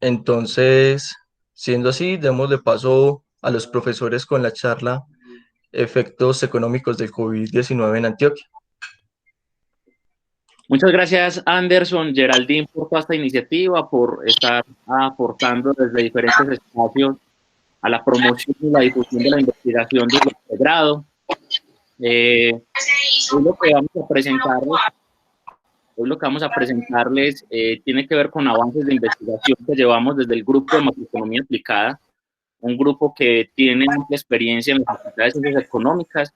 Entonces, siendo así, démosle paso a los profesores con la charla Efectos económicos del COVID-19 en Antioquia. Muchas gracias, Anderson, Geraldine, por toda esta iniciativa, por estar aportando desde diferentes espacios a la promoción y la difusión de la investigación de los pregrado. Hoy lo que vamos a presentarles, tiene que ver con avances de investigación que llevamos desde el grupo de macroeconomía aplicada, un grupo que tiene amplia experiencia en las facultades de ciencias económicas,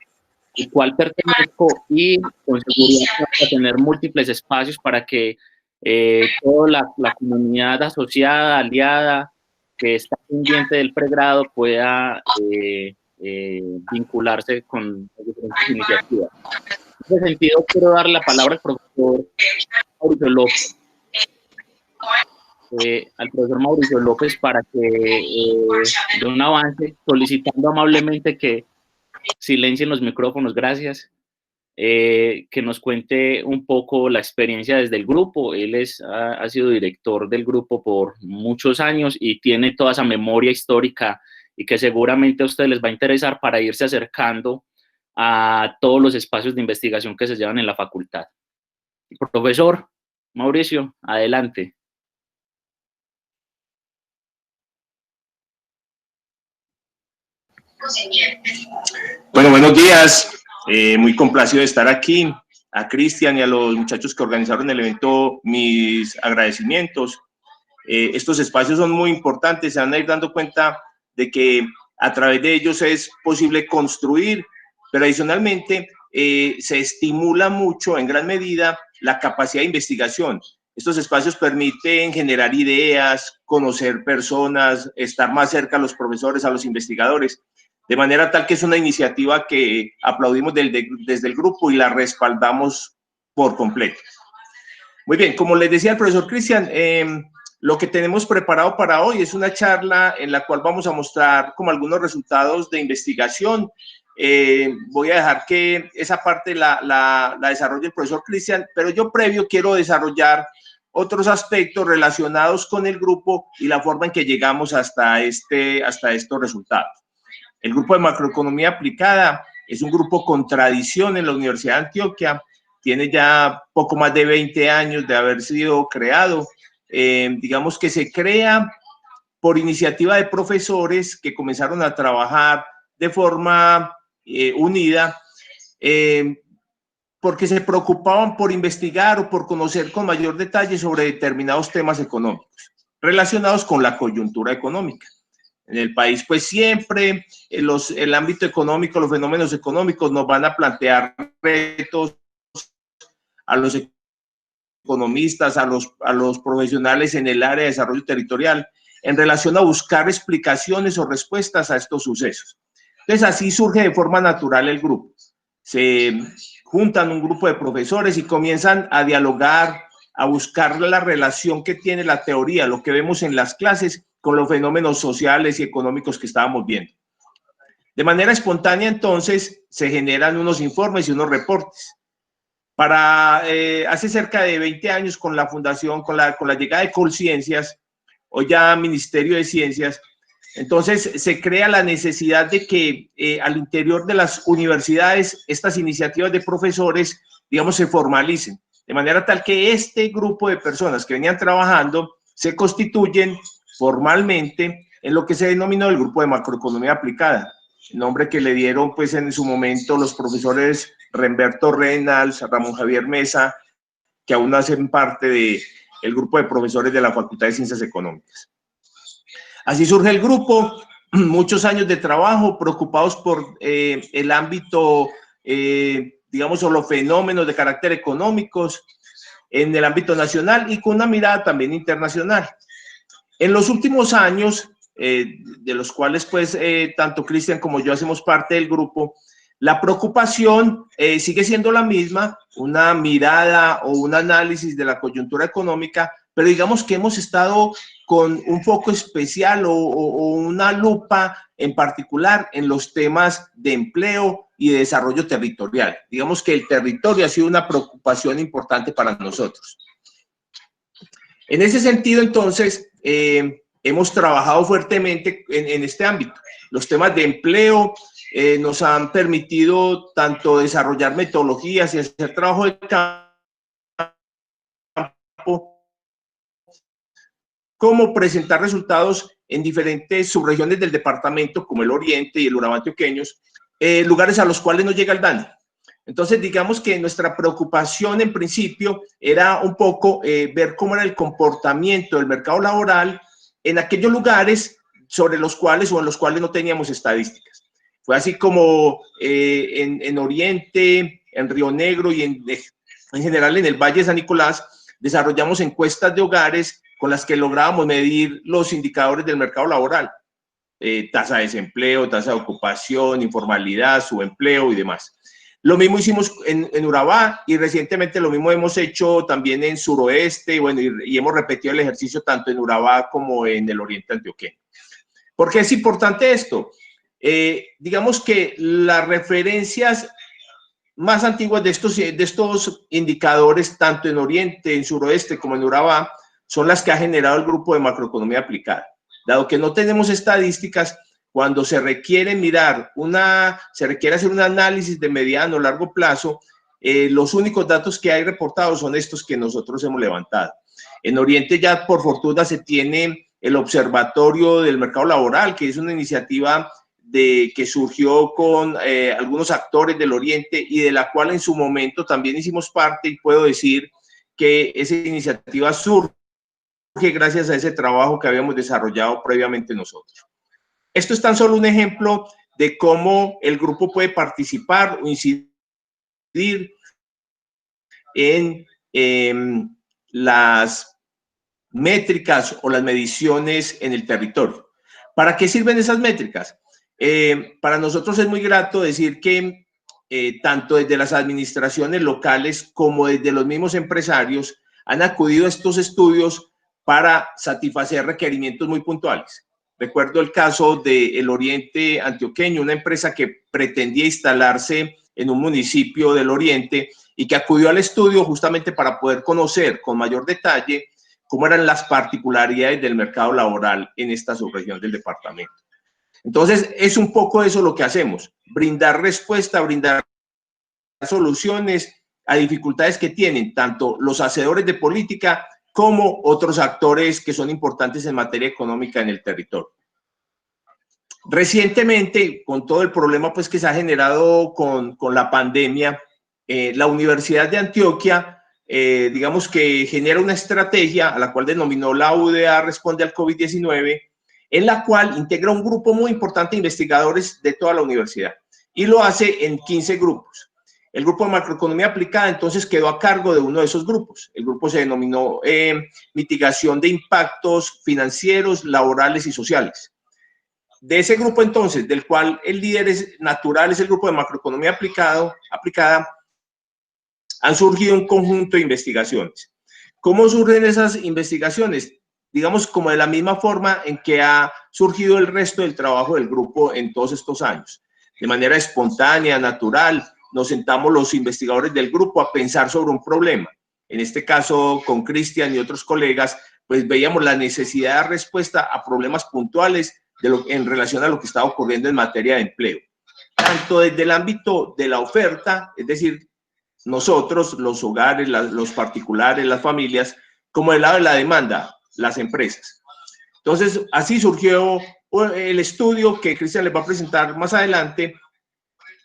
el cual pertenezco, y con seguridad vamos a tener múltiples espacios para que toda la comunidad asociada, aliada, que está pendiente del pregrado pueda vincularse con las diferentes iniciativas. En ese sentido, quiero darle la palabra al profesor Mauricio López. Para que dé un avance, solicitando amablemente que silencien los micrófonos, gracias. Que nos cuente un poco la experiencia desde el grupo. Él ha sido director del grupo por muchos años y tiene toda esa memoria histórica y que seguramente a ustedes les va a interesar para irse acercando a todos los espacios de investigación que se llevan en la facultad. Profesor Mauricio, adelante. Bueno, buenos días. Muy complacido de estar aquí. A Cristian y a los muchachos que organizaron el evento, mis agradecimientos. Estos espacios son muy importantes, se van a ir dando cuenta de que a través de ellos es posible construir, pero adicionalmente se estimula mucho, en gran medida, la capacidad de investigación. Estos espacios permiten generar ideas, conocer personas, estar más cerca a los profesores, a los investigadores, de manera tal que es una iniciativa que aplaudimos desde el grupo y la respaldamos por completo. Muy bien, como les decía el profesor Cristian, lo que tenemos preparado para hoy es una charla en la cual vamos a mostrar como algunos resultados de investigación. Voy a dejar que esa parte la desarrolle el profesor Cristian, pero yo previo quiero desarrollar otros aspectos relacionados con el grupo y la forma en que llegamos hasta estos resultados. El grupo de macroeconomía aplicada es un grupo con tradición en la Universidad de Antioquia, tiene ya poco más de 20 años de haber sido creado. Digamos que se crea por iniciativa de profesores que comenzaron a trabajar de forma unida, porque se preocupaban por investigar o por conocer con mayor detalle sobre determinados temas económicos relacionados con la coyuntura económica. En el país, pues siempre el ámbito económico, los fenómenos económicos nos van a plantear retos a los economistas, a los profesionales en el área de desarrollo territorial, en relación a buscar explicaciones o respuestas a estos sucesos. Entonces, así surge de forma natural el grupo. Se juntan un grupo de profesores y comienzan a dialogar, a buscar la relación que tiene la teoría, lo que vemos en las clases, con los fenómenos sociales y económicos que estábamos viendo. De manera espontánea, entonces, se generan unos informes y unos reportes. Hace cerca de 20 años, con la fundación, con la llegada de Colciencias, o ya Ministerio de Ciencias, entonces se crea la necesidad de que al interior de las universidades estas iniciativas de profesores, digamos, se formalicen, de manera tal que este grupo de personas que venían trabajando se constituyen formalmente en lo que se denominó el grupo de macroeconomía aplicada, el nombre que le dieron pues en su momento los profesores Remberto Reynals, Ramón Javier Mesa, que aún hacen parte del grupo de profesores de la Facultad de Ciencias Económicas. Así surge el grupo, muchos años de trabajo, preocupados por el ámbito, digamos, o los fenómenos de carácter económicos en el ámbito nacional y con una mirada también internacional. En los últimos años, de los cuales pues tanto Cristian como yo hacemos parte del grupo, la preocupación sigue siendo la misma, una mirada o un análisis de la coyuntura económica, pero digamos que hemos estado con un foco especial o una lupa en particular en los temas de empleo y de desarrollo territorial. Digamos que el territorio ha sido una preocupación importante para nosotros. En ese sentido, entonces, hemos trabajado fuertemente en este ámbito. Los temas de empleo nos han permitido tanto desarrollar metodologías y hacer trabajo de campo, como presentar resultados en diferentes subregiones del departamento, como el Oriente y el Urabá antioqueños, lugares a los cuales no llega el DANE. Entonces, digamos que nuestra preocupación en principio era un poco ver cómo era el comportamiento del mercado laboral en aquellos lugares sobre los cuales o en los cuales no teníamos estadísticas. Fue así como en Oriente, en Río Negro y en general en el Valle de San Nicolás desarrollamos encuestas de hogares con las que lográbamos medir los indicadores del mercado laboral, tasa de desempleo, tasa de ocupación, informalidad, subempleo y demás. Lo mismo hicimos en Urabá y recientemente lo mismo hemos hecho también en Suroeste, bueno, y hemos repetido el ejercicio tanto en Urabá como en el Oriente antioqueño. ¿Por qué es importante esto? Digamos que las referencias más antiguas de estos indicadores, tanto en Oriente, en Suroeste como en Urabá, son las que ha generado el grupo de macroeconomía aplicada. Dado que no tenemos estadísticas, cuando se requiere se requiere hacer un análisis de mediano o largo plazo, los únicos datos que hay reportados son estos que nosotros hemos levantado. En Oriente ya por fortuna se tiene el Observatorio del Mercado Laboral, que es una iniciativa que surgió con algunos actores del Oriente y de la cual en su momento también hicimos parte, y puedo decir que esa iniciativa surge gracias a ese trabajo que habíamos desarrollado previamente nosotros. Esto es tan solo un ejemplo de cómo el grupo puede participar o incidir en las métricas o las mediciones en el territorio. ¿Para qué sirven esas métricas? Para nosotros es muy grato decir que tanto desde las administraciones locales como desde los mismos empresarios han acudido a estos estudios para satisfacer requerimientos muy puntuales. Recuerdo el caso del Oriente antioqueño, una empresa que pretendía instalarse en un municipio del Oriente y que acudió al estudio justamente para poder conocer con mayor detalle cómo eran las particularidades del mercado laboral en esta subregión del departamento. Entonces, es un poco eso lo que hacemos, brindar respuesta, brindar soluciones a dificultades que tienen tanto los hacedores de política como otros actores que son importantes en materia económica en el territorio. Recientemente, con todo el problema pues, que se ha generado con la pandemia, la Universidad de Antioquia, digamos que genera una estrategia a la cual denominó la UDA Responde al COVID-19, en la cual integra un grupo muy importante de investigadores de toda la universidad y lo hace en 15 grupos. El grupo de macroeconomía aplicada entonces quedó a cargo de uno de esos grupos. El grupo se denominó mitigación de impactos financieros, laborales y sociales. De ese grupo entonces, del cual el líder natural es el grupo de macroeconomía aplicada, han surgido un conjunto de investigaciones. ¿Cómo surgen esas investigaciones? Digamos, como de la misma forma en que ha surgido el resto del trabajo del grupo en todos estos años. De manera espontánea, natural, nos sentamos los investigadores del grupo a pensar sobre un problema. En este caso, con Cristian y otros colegas, pues veíamos la necesidad de respuesta a problemas puntuales en relación a lo que estaba ocurriendo en materia de empleo. Tanto desde el ámbito de la oferta, es decir, nosotros, los hogares, los particulares, las familias, como del lado de la demanda, las empresas. Entonces, así surgió el estudio que Cristian les va a presentar más adelante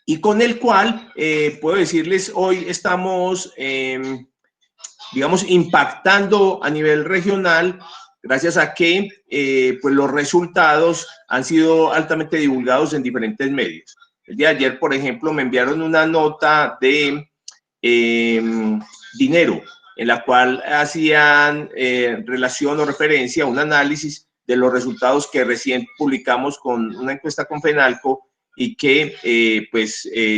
y con el cual, puedo decirles, hoy estamos, digamos, impactando a nivel regional gracias a que pues los resultados han sido altamente divulgados en diferentes medios. El día de ayer, por ejemplo, me enviaron una nota de Dinero, en la cual hacían relación o referencia a un análisis de los resultados que recién publicamos con una encuesta con FENALCO y que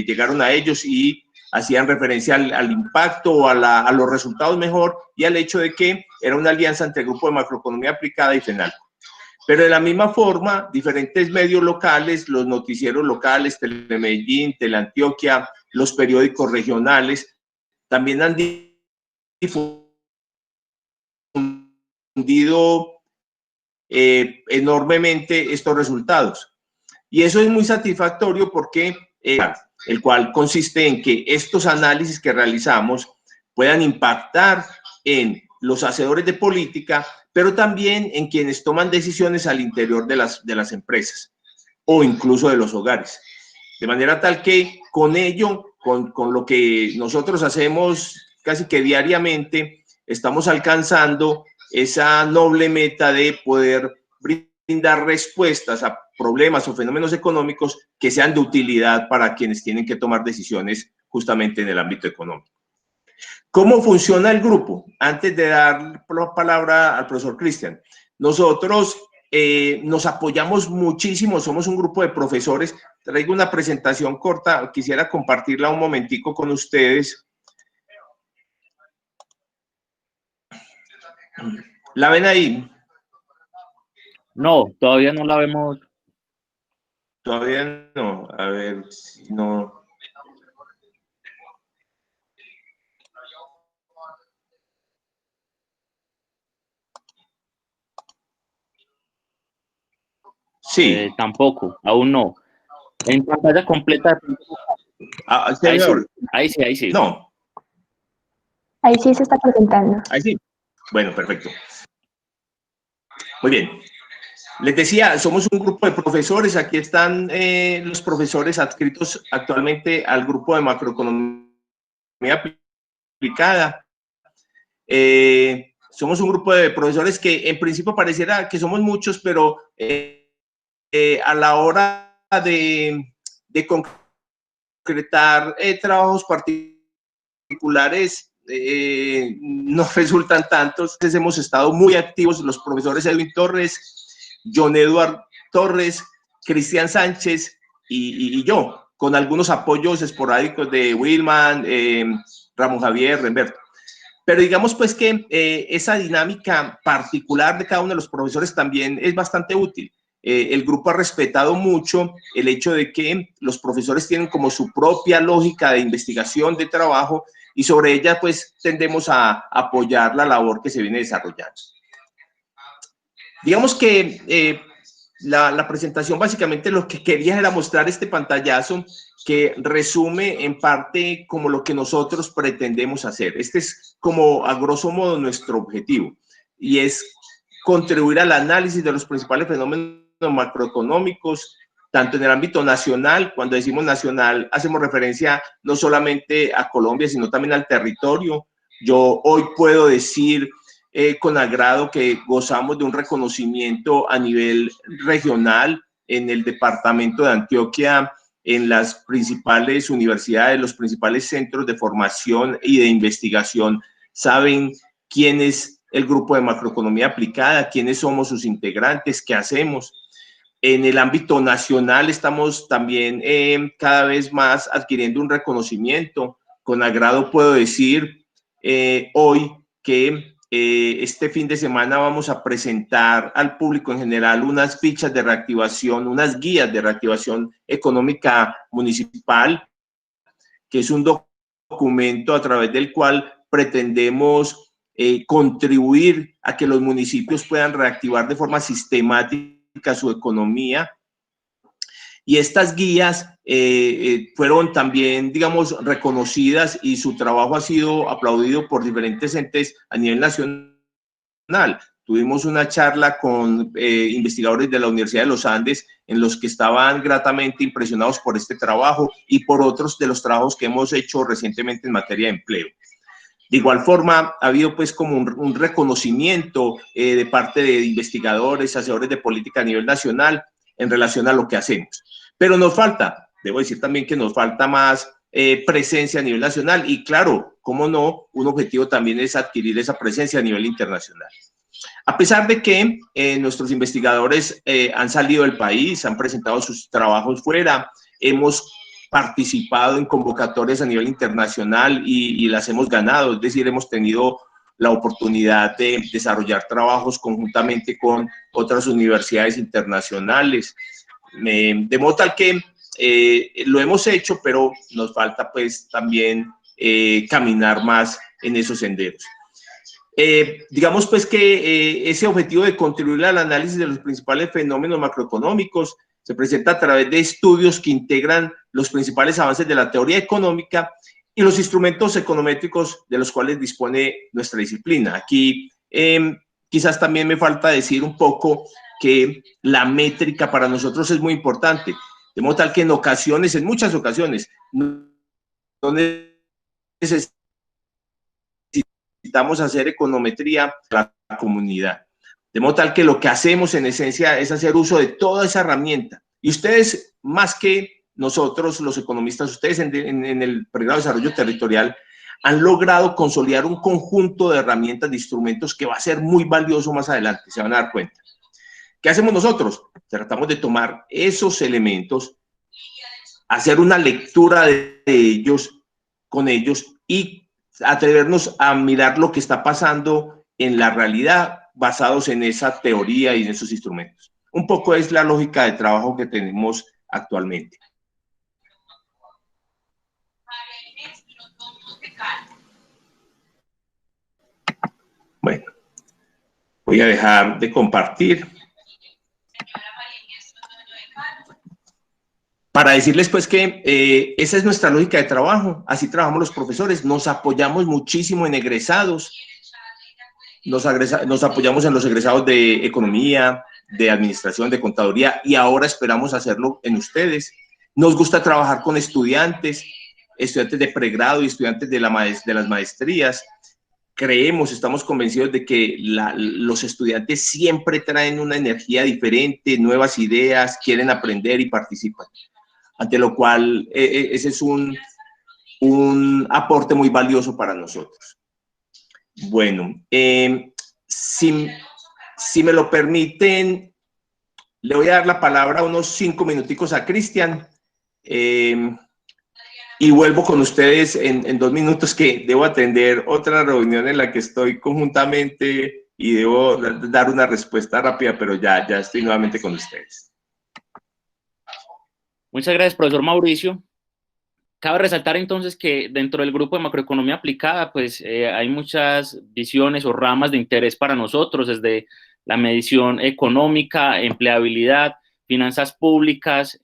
llegaron a ellos y hacían referencia al impacto o a los resultados mejor y al hecho de que era una alianza entre el Grupo de Macroeconomía Aplicada y FENALCO. Pero de la misma forma, diferentes medios locales, los noticieros locales, Telemedellín, Teleantioquia, los periódicos regionales, también han difundido difundido enormemente estos resultados. Y eso es muy satisfactorio porque el cual consiste en que estos análisis que realizamos puedan impactar en los hacedores de política, pero también en quienes toman decisiones al interior de las empresas o incluso de los hogares. De manera tal que con ello, con lo que nosotros hacemos casi que diariamente, estamos alcanzando esa noble meta de poder brindar respuestas a problemas o fenómenos económicos que sean de utilidad para quienes tienen que tomar decisiones justamente en el ámbito económico. ¿Cómo funciona el grupo? Antes de dar la palabra al profesor Cristian, nosotros nos apoyamos muchísimo, somos un grupo de profesores. Traigo una presentación corta, quisiera compartirla un momentico con ustedes. ¿La ven ahí? No, todavía no la vemos. Todavía no, a ver si no. Sí. Tampoco, aún no. En pantalla completa. Señor. Ahí sí, ahí sí. No. Ahí sí se está presentando. Ahí sí. Bueno, perfecto. Muy bien. Les decía, somos un grupo de profesores. Aquí están los profesores adscritos actualmente al grupo de macroeconomía aplicada. Somos un grupo de profesores que en principio pareciera que somos muchos, pero a la hora de concretar trabajos particulares no resultan tantos. Entonces hemos estado muy activos los profesores Edwin Torres, John Edward Torres, Cristian Sánchez y yo, con algunos apoyos esporádicos de Wilman, Ramón Javier, Remberto. Pero digamos pues que esa dinámica particular de cada uno de los profesores también es bastante útil. El grupo ha respetado mucho el hecho de que los profesores tienen como su propia lógica de investigación, de trabajo, y sobre ella pues tendemos a apoyar la labor que se viene desarrollando. Digamos que la presentación básicamente lo que quería era mostrar este pantallazo que resume en parte como lo que nosotros pretendemos hacer. Este es como a grosso modo nuestro objetivo y es contribuir al análisis de los principales fenómenos macroeconómicos, tanto en el ámbito nacional. Cuando decimos nacional hacemos referencia no solamente a Colombia, sino también al territorio. Yo hoy puedo decir con agrado que gozamos de un reconocimiento a nivel regional en el departamento de Antioquia, en las principales universidades, los principales centros de formación y de investigación. Saben quién es el grupo de macroeconomía aplicada, quiénes somos sus integrantes, qué hacemos. En el ámbito nacional estamos también cada vez más adquiriendo un reconocimiento. Con agrado puedo decir hoy que este fin de semana vamos a presentar al público en general unas fichas de reactivación, unas guías de reactivación económica municipal, que es un documento a través del cual pretendemos contribuir a que los municipios puedan reactivar de forma sistemática su economía. Y estas guías fueron también, digamos, reconocidas y su trabajo ha sido aplaudido por diferentes entes a nivel nacional. Tuvimos una charla con investigadores de la Universidad de los Andes en los que estaban gratamente impresionados por este trabajo y por otros de los trabajos que hemos hecho recientemente en materia de empleo. De igual forma, ha habido pues como un reconocimiento de parte de investigadores, hacedores de política a nivel nacional en relación a lo que hacemos. Pero nos falta, debo decir también que nos falta más presencia a nivel nacional y claro, cómo no, un objetivo también es adquirir esa presencia a nivel internacional. A pesar de que nuestros investigadores han salido del país, han presentado sus trabajos fuera, hemos participado en convocatorias a nivel internacional y las hemos ganado, es decir, hemos tenido la oportunidad de desarrollar trabajos conjuntamente con otras universidades internacionales. De modo tal que lo hemos hecho, pero nos falta pues también caminar más en esos senderos. digamos pues que ese objetivo de contribuir al análisis de los principales fenómenos macroeconómicos se presenta a través de estudios que integran los principales avances de la teoría económica y los instrumentos econométricos de los cuales dispone nuestra disciplina. Aquí quizás también me falta decir un poco que la métrica para nosotros es muy importante, de modo tal que en ocasiones, en muchas ocasiones, no necesitamos hacer econometría para la comunidad. De modo tal que lo que hacemos en esencia es hacer uso de toda esa herramienta. Y ustedes, más que nosotros, los economistas, ustedes en el pregrado de desarrollo territorial, han logrado consolidar un conjunto de herramientas, de instrumentos que va a ser muy valioso más adelante, se van a dar cuenta. ¿Qué hacemos nosotros? Tratamos de tomar esos elementos, hacer una lectura de ellos, con ellos, y atrevernos a mirar lo que está pasando en la realidad basados en esa teoría y en esos instrumentos. Un poco es la lógica de trabajo que tenemos actualmente. Bueno, voy a dejar de compartir para decirles pues que esa es nuestra lógica de trabajo, así trabajamos los profesores, nos apoyamos muchísimo en egresados, nos apoyamos en los egresados de economía, de administración, de contaduría, y ahora esperamos hacerlo en ustedes. Nos gusta trabajar con estudiantes de pregrado y estudiantes de las maestrías. Creemos, estamos convencidos de que los estudiantes siempre traen una energía diferente, nuevas ideas, quieren aprender y participan. Ante lo cual, ese es un aporte muy valioso para nosotros. Bueno, si me lo permiten, le voy a dar la palabra unos 5 minuticos a Cristian y vuelvo con ustedes en 2 minutos, que debo atender otra reunión en la que estoy conjuntamente y debo dar una respuesta rápida, pero ya estoy nuevamente con ustedes. Muchas gracias, profesor Mauricio. Cabe resaltar entonces que dentro del grupo de macroeconomía aplicada, pues hay muchas visiones o ramas de interés para nosotros, desde la medición económica, empleabilidad, finanzas públicas,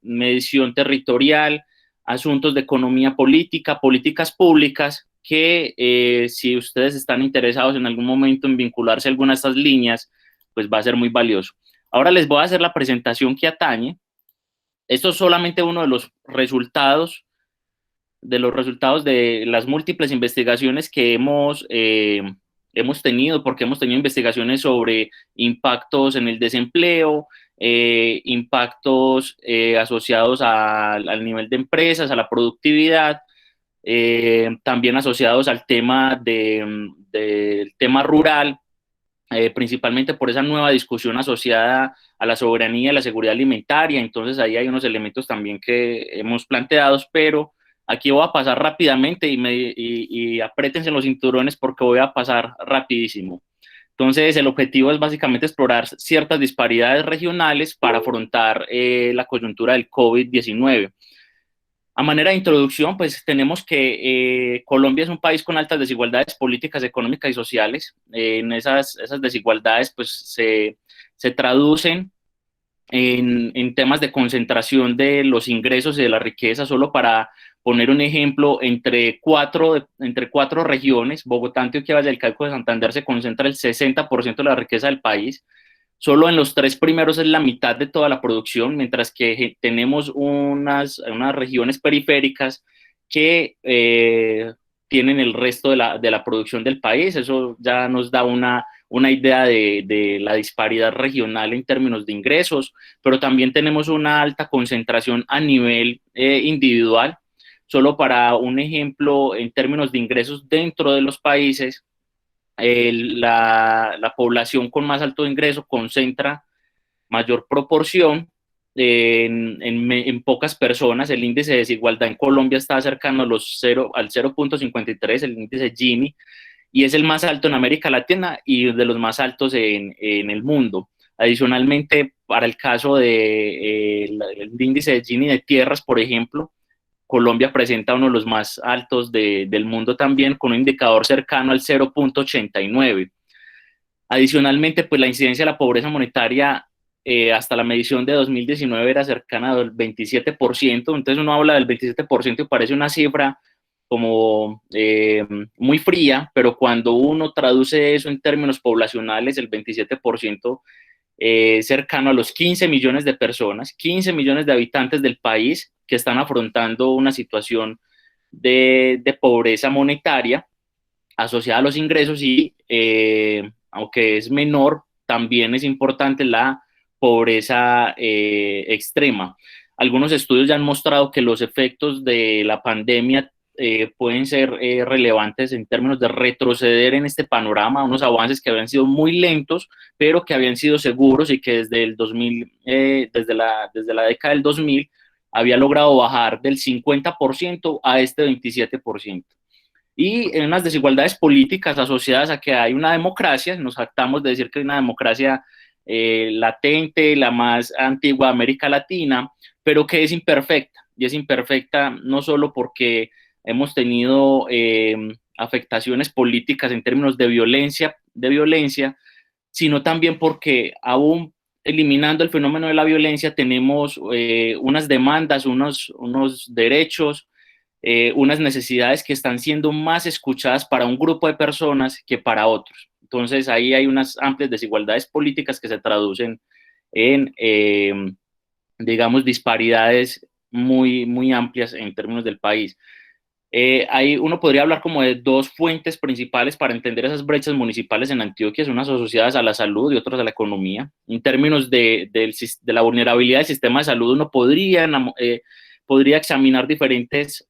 medición territorial, asuntos de economía política, políticas públicas, que si ustedes están interesados en algún momento en vincularse a alguna de estas líneas, pues va a ser muy valioso. Ahora les voy a hacer la presentación que atañe. Esto es solamente uno de los resultados de las múltiples investigaciones que hemos tenido, porque hemos tenido investigaciones sobre impactos en el desempleo, impactos asociados al nivel de empresas, a la productividad, también asociados al tema del tema rural, principalmente por esa nueva discusión asociada a la soberanía y la seguridad alimentaria. Entonces ahí hay unos elementos también que hemos planteado, pero aquí voy a pasar rápidamente y apriétense los cinturones porque voy a pasar rapidísimo. Entonces el objetivo es básicamente explorar ciertas disparidades regionales para afrontar la coyuntura del COVID-19. A manera de introducción, pues tenemos que Colombia es un país con altas desigualdades políticas, económicas y sociales. En esas desigualdades pues se traducen en temas de concentración de los ingresos y de la riqueza. Solo para poner un ejemplo, entre cuatro regiones, Bogotá, Antioquia, Valle del Cauca y Santander, se concentra el 60% de la riqueza del país. Solo en los 3 primeros es la mitad de toda la producción, mientras que tenemos unas regiones periféricas que tienen el resto de la producción del país. Eso ya nos da una idea de la disparidad regional en términos de ingresos, pero también tenemos una alta concentración a nivel individual. Solo para un ejemplo, en términos de ingresos dentro de los países, la población con más alto ingreso concentra mayor proporción en pocas personas. El índice de desigualdad en Colombia está cercano al 0.53, el índice Gini, y es el más alto en América Latina y de los más altos en el mundo. Adicionalmente, para el caso del índice de Gini de tierras, por ejemplo, Colombia presenta uno de los más altos del mundo también, con un indicador cercano al 0,89. Adicionalmente, pues la incidencia de la pobreza monetaria hasta la medición de 2019 era cercana al 27%, entonces uno habla del 27% y parece una cifra como muy fría, pero cuando uno traduce eso en términos poblacionales, el 27% cercano a los 15 millones de personas, 15 millones de habitantes del país que están afrontando una situación de pobreza monetaria asociada a los ingresos y, aunque es menor, también es importante la pobreza extrema. Algunos estudios ya han mostrado que los efectos de la pandemia pueden ser relevantes en términos de retroceder en este panorama, unos avances que habían sido muy lentos, pero que habían sido seguros y que desde el 2000, desde la década del 2000, había logrado bajar del 50% a este 27%. Y en unas desigualdades políticas asociadas a que hay una democracia, nos jactamos de decir que hay una democracia latente, la más antigua de América Latina, pero que es imperfecta, y es imperfecta no solo porque hemos tenido afectaciones políticas en términos de violencia, sino también porque aún eliminando el fenómeno de la violencia tenemos unas demandas, unos derechos, unas necesidades que están siendo más escuchadas para un grupo de personas que para otros. Entonces ahí hay unas amplias desigualdades políticas que se traducen en, digamos, disparidades muy, muy amplias en términos del país. Ahí uno podría hablar como de dos fuentes principales para entender esas brechas municipales en Antioquia, unas asociadas a la salud y otras a la economía. En términos de la vulnerabilidad del sistema de salud, uno podría examinar diferentes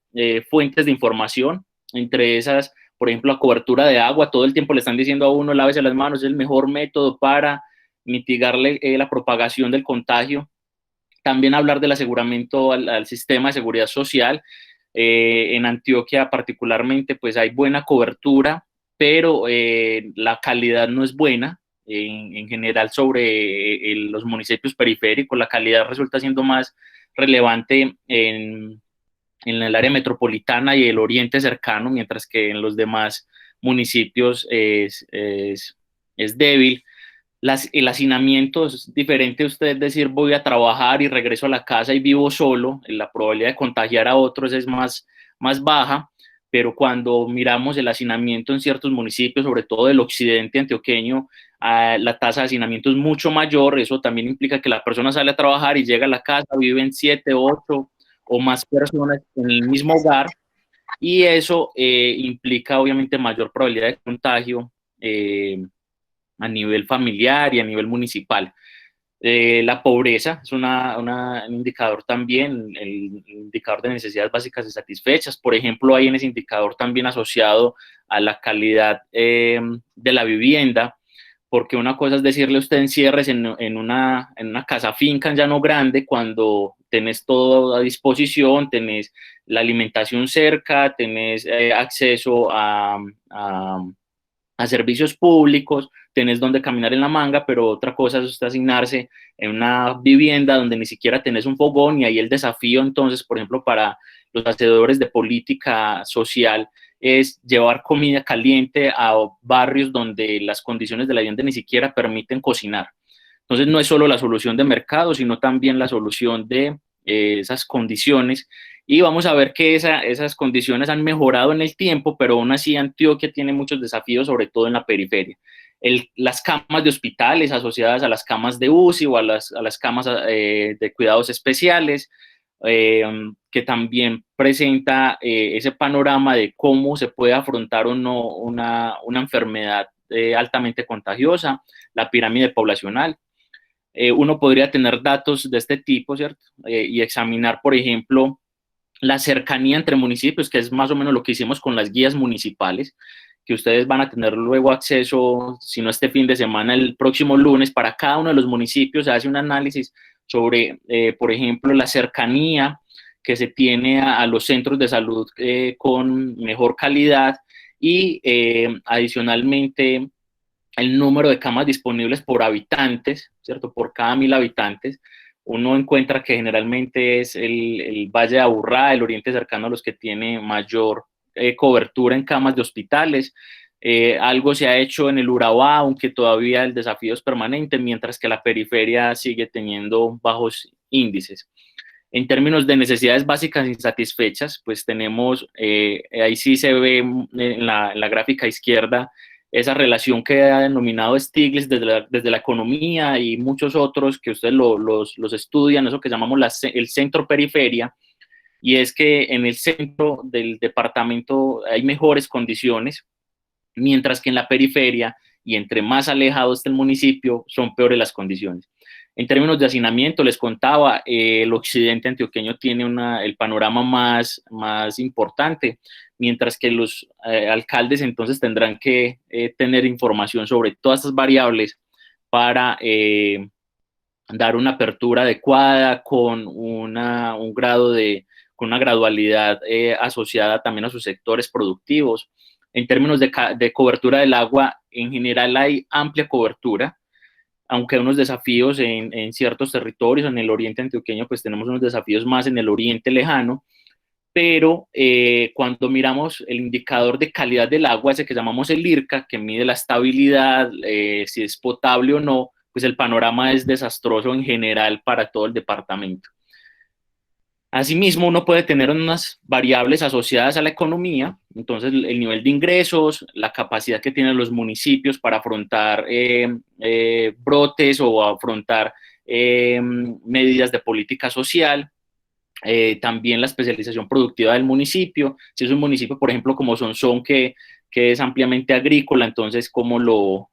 fuentes de información, entre esas, por ejemplo, la cobertura de agua. Todo el tiempo le están diciendo a uno, lávese las manos, es el mejor método para mitigar la propagación del contagio. También hablar del aseguramiento al sistema de seguridad social. En Antioquia particularmente, pues hay buena cobertura, pero la calidad no es buena. En general sobre los municipios periféricos, la calidad resulta siendo más relevante en el área metropolitana y el oriente cercano, mientras que en los demás municipios es débil. El hacinamiento es diferente a usted decir voy a trabajar y regreso a la casa y vivo solo, la probabilidad de contagiar a otros es más baja, pero cuando miramos el hacinamiento en ciertos municipios, sobre todo del occidente antioqueño, la tasa de hacinamiento es mucho mayor. Eso también implica que la persona sale a trabajar y llega a la casa, viven 7, 8 o más personas en el mismo hogar, y eso implica obviamente mayor probabilidad de contagio a nivel familiar y a nivel municipal. La pobreza es un indicador también, el indicador de necesidades básicas insatisfechas. Por ejemplo, hay en ese indicador también asociado a la calidad de la vivienda, porque una cosa es decirle a usted encierres en una casa finca en Llano Grande cuando tenés todo a disposición, tenés la alimentación cerca, tenés acceso a servicios públicos, tenés donde caminar en la manga, pero otra cosa es usted asignarse en una vivienda donde ni siquiera tenés un fogón, y ahí el desafío entonces, por ejemplo, para los hacedores de política social es llevar comida caliente a barrios donde las condiciones de la vivienda ni siquiera permiten cocinar. Entonces no es solo la solución de mercado, sino también la solución de esas condiciones. Y vamos a ver que esas condiciones han mejorado en el tiempo, pero aún así Antioquia tiene muchos desafíos, sobre todo en la periferia. Las camas de hospitales asociadas a las camas de UCI o a las camas de cuidados especiales, que también presenta ese panorama de cómo se puede afrontar o no una enfermedad altamente contagiosa, la pirámide poblacional. Uno podría tener datos de este tipo, ¿cierto? Y examinar, por ejemplo, la cercanía entre municipios, que es más o menos lo que hicimos con las guías municipales, que ustedes van a tener luego acceso, si no este fin de semana, el próximo lunes. Para cada uno de los municipios se hace un análisis sobre, por ejemplo, la cercanía que se tiene a los centros de salud con mejor calidad, y adicionalmente el número de camas disponibles por habitantes, ¿cierto? Por cada 1000 habitantes, uno encuentra que generalmente es el Valle de Aburrá, el oriente cercano a los que tiene mayor cobertura en camas de hospitales. Algo se ha hecho en el Urabá, aunque todavía el desafío es permanente, mientras que la periferia sigue teniendo bajos índices. En términos de necesidades básicas insatisfechas, pues tenemos, ahí sí se ve en la gráfica izquierda, esa relación que ha denominado Stiglitz desde la economía y muchos otros que ustedes los estudian, eso que llamamos el centro-periferia, y es que en el centro del departamento hay mejores condiciones, mientras que en la periferia y entre más alejado esté el municipio, son peores las condiciones. En términos de hacinamiento, les contaba, el occidente antioqueño tiene el panorama más importante, mientras que los alcaldes entonces tendrán que tener información sobre todas estas variables para dar una apertura adecuada con un grado con una gradualidad asociada también a sus sectores productivos. En términos de cobertura del agua, en general hay amplia cobertura, aunque hay unos desafíos en ciertos territorios. En el oriente antioqueño pues tenemos unos desafíos más en el oriente lejano, pero cuando miramos el indicador de calidad del agua, ese que llamamos el IRCA, que mide la estabilidad, si es potable o no, pues el panorama es desastroso en general para todo el departamento. Asimismo, uno puede tener unas variables asociadas a la economía, entonces el nivel de ingresos, la capacidad que tienen los municipios para afrontar brotes o afrontar medidas de política social, también la especialización productiva del municipio. Si es un municipio, por ejemplo, como Sonsón, que es ampliamente agrícola, entonces cómo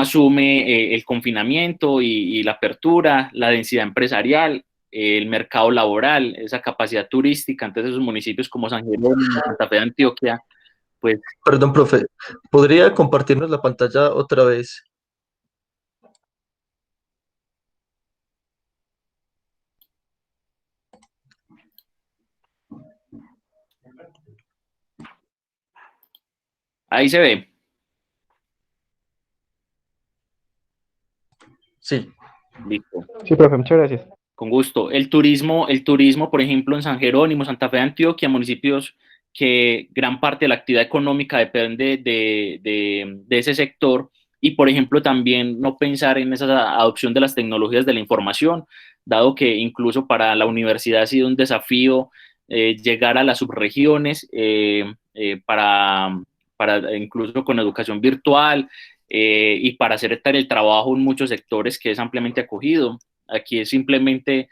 asume el confinamiento y la apertura, la densidad empresarial, el mercado laboral, esa capacidad turística. Entonces esos municipios como San Jerónimo, Santa Fe de Antioquia, pues... Perdón, profe, ¿podría compartirnos la pantalla otra vez? Ahí se ve. Sí. Listo. Sí, profe, muchas gracias. Con gusto. El turismo, por ejemplo, en San Jerónimo, Santa Fe de Antioquia, municipios que gran parte de la actividad económica depende de ese sector, y, por ejemplo, también no pensar en esa adopción de las tecnologías de la información, dado que incluso para la universidad ha sido un desafío llegar a las subregiones para incluso con educación virtual y para hacer el trabajo en muchos sectores que es ampliamente acogido. Aquí es simplemente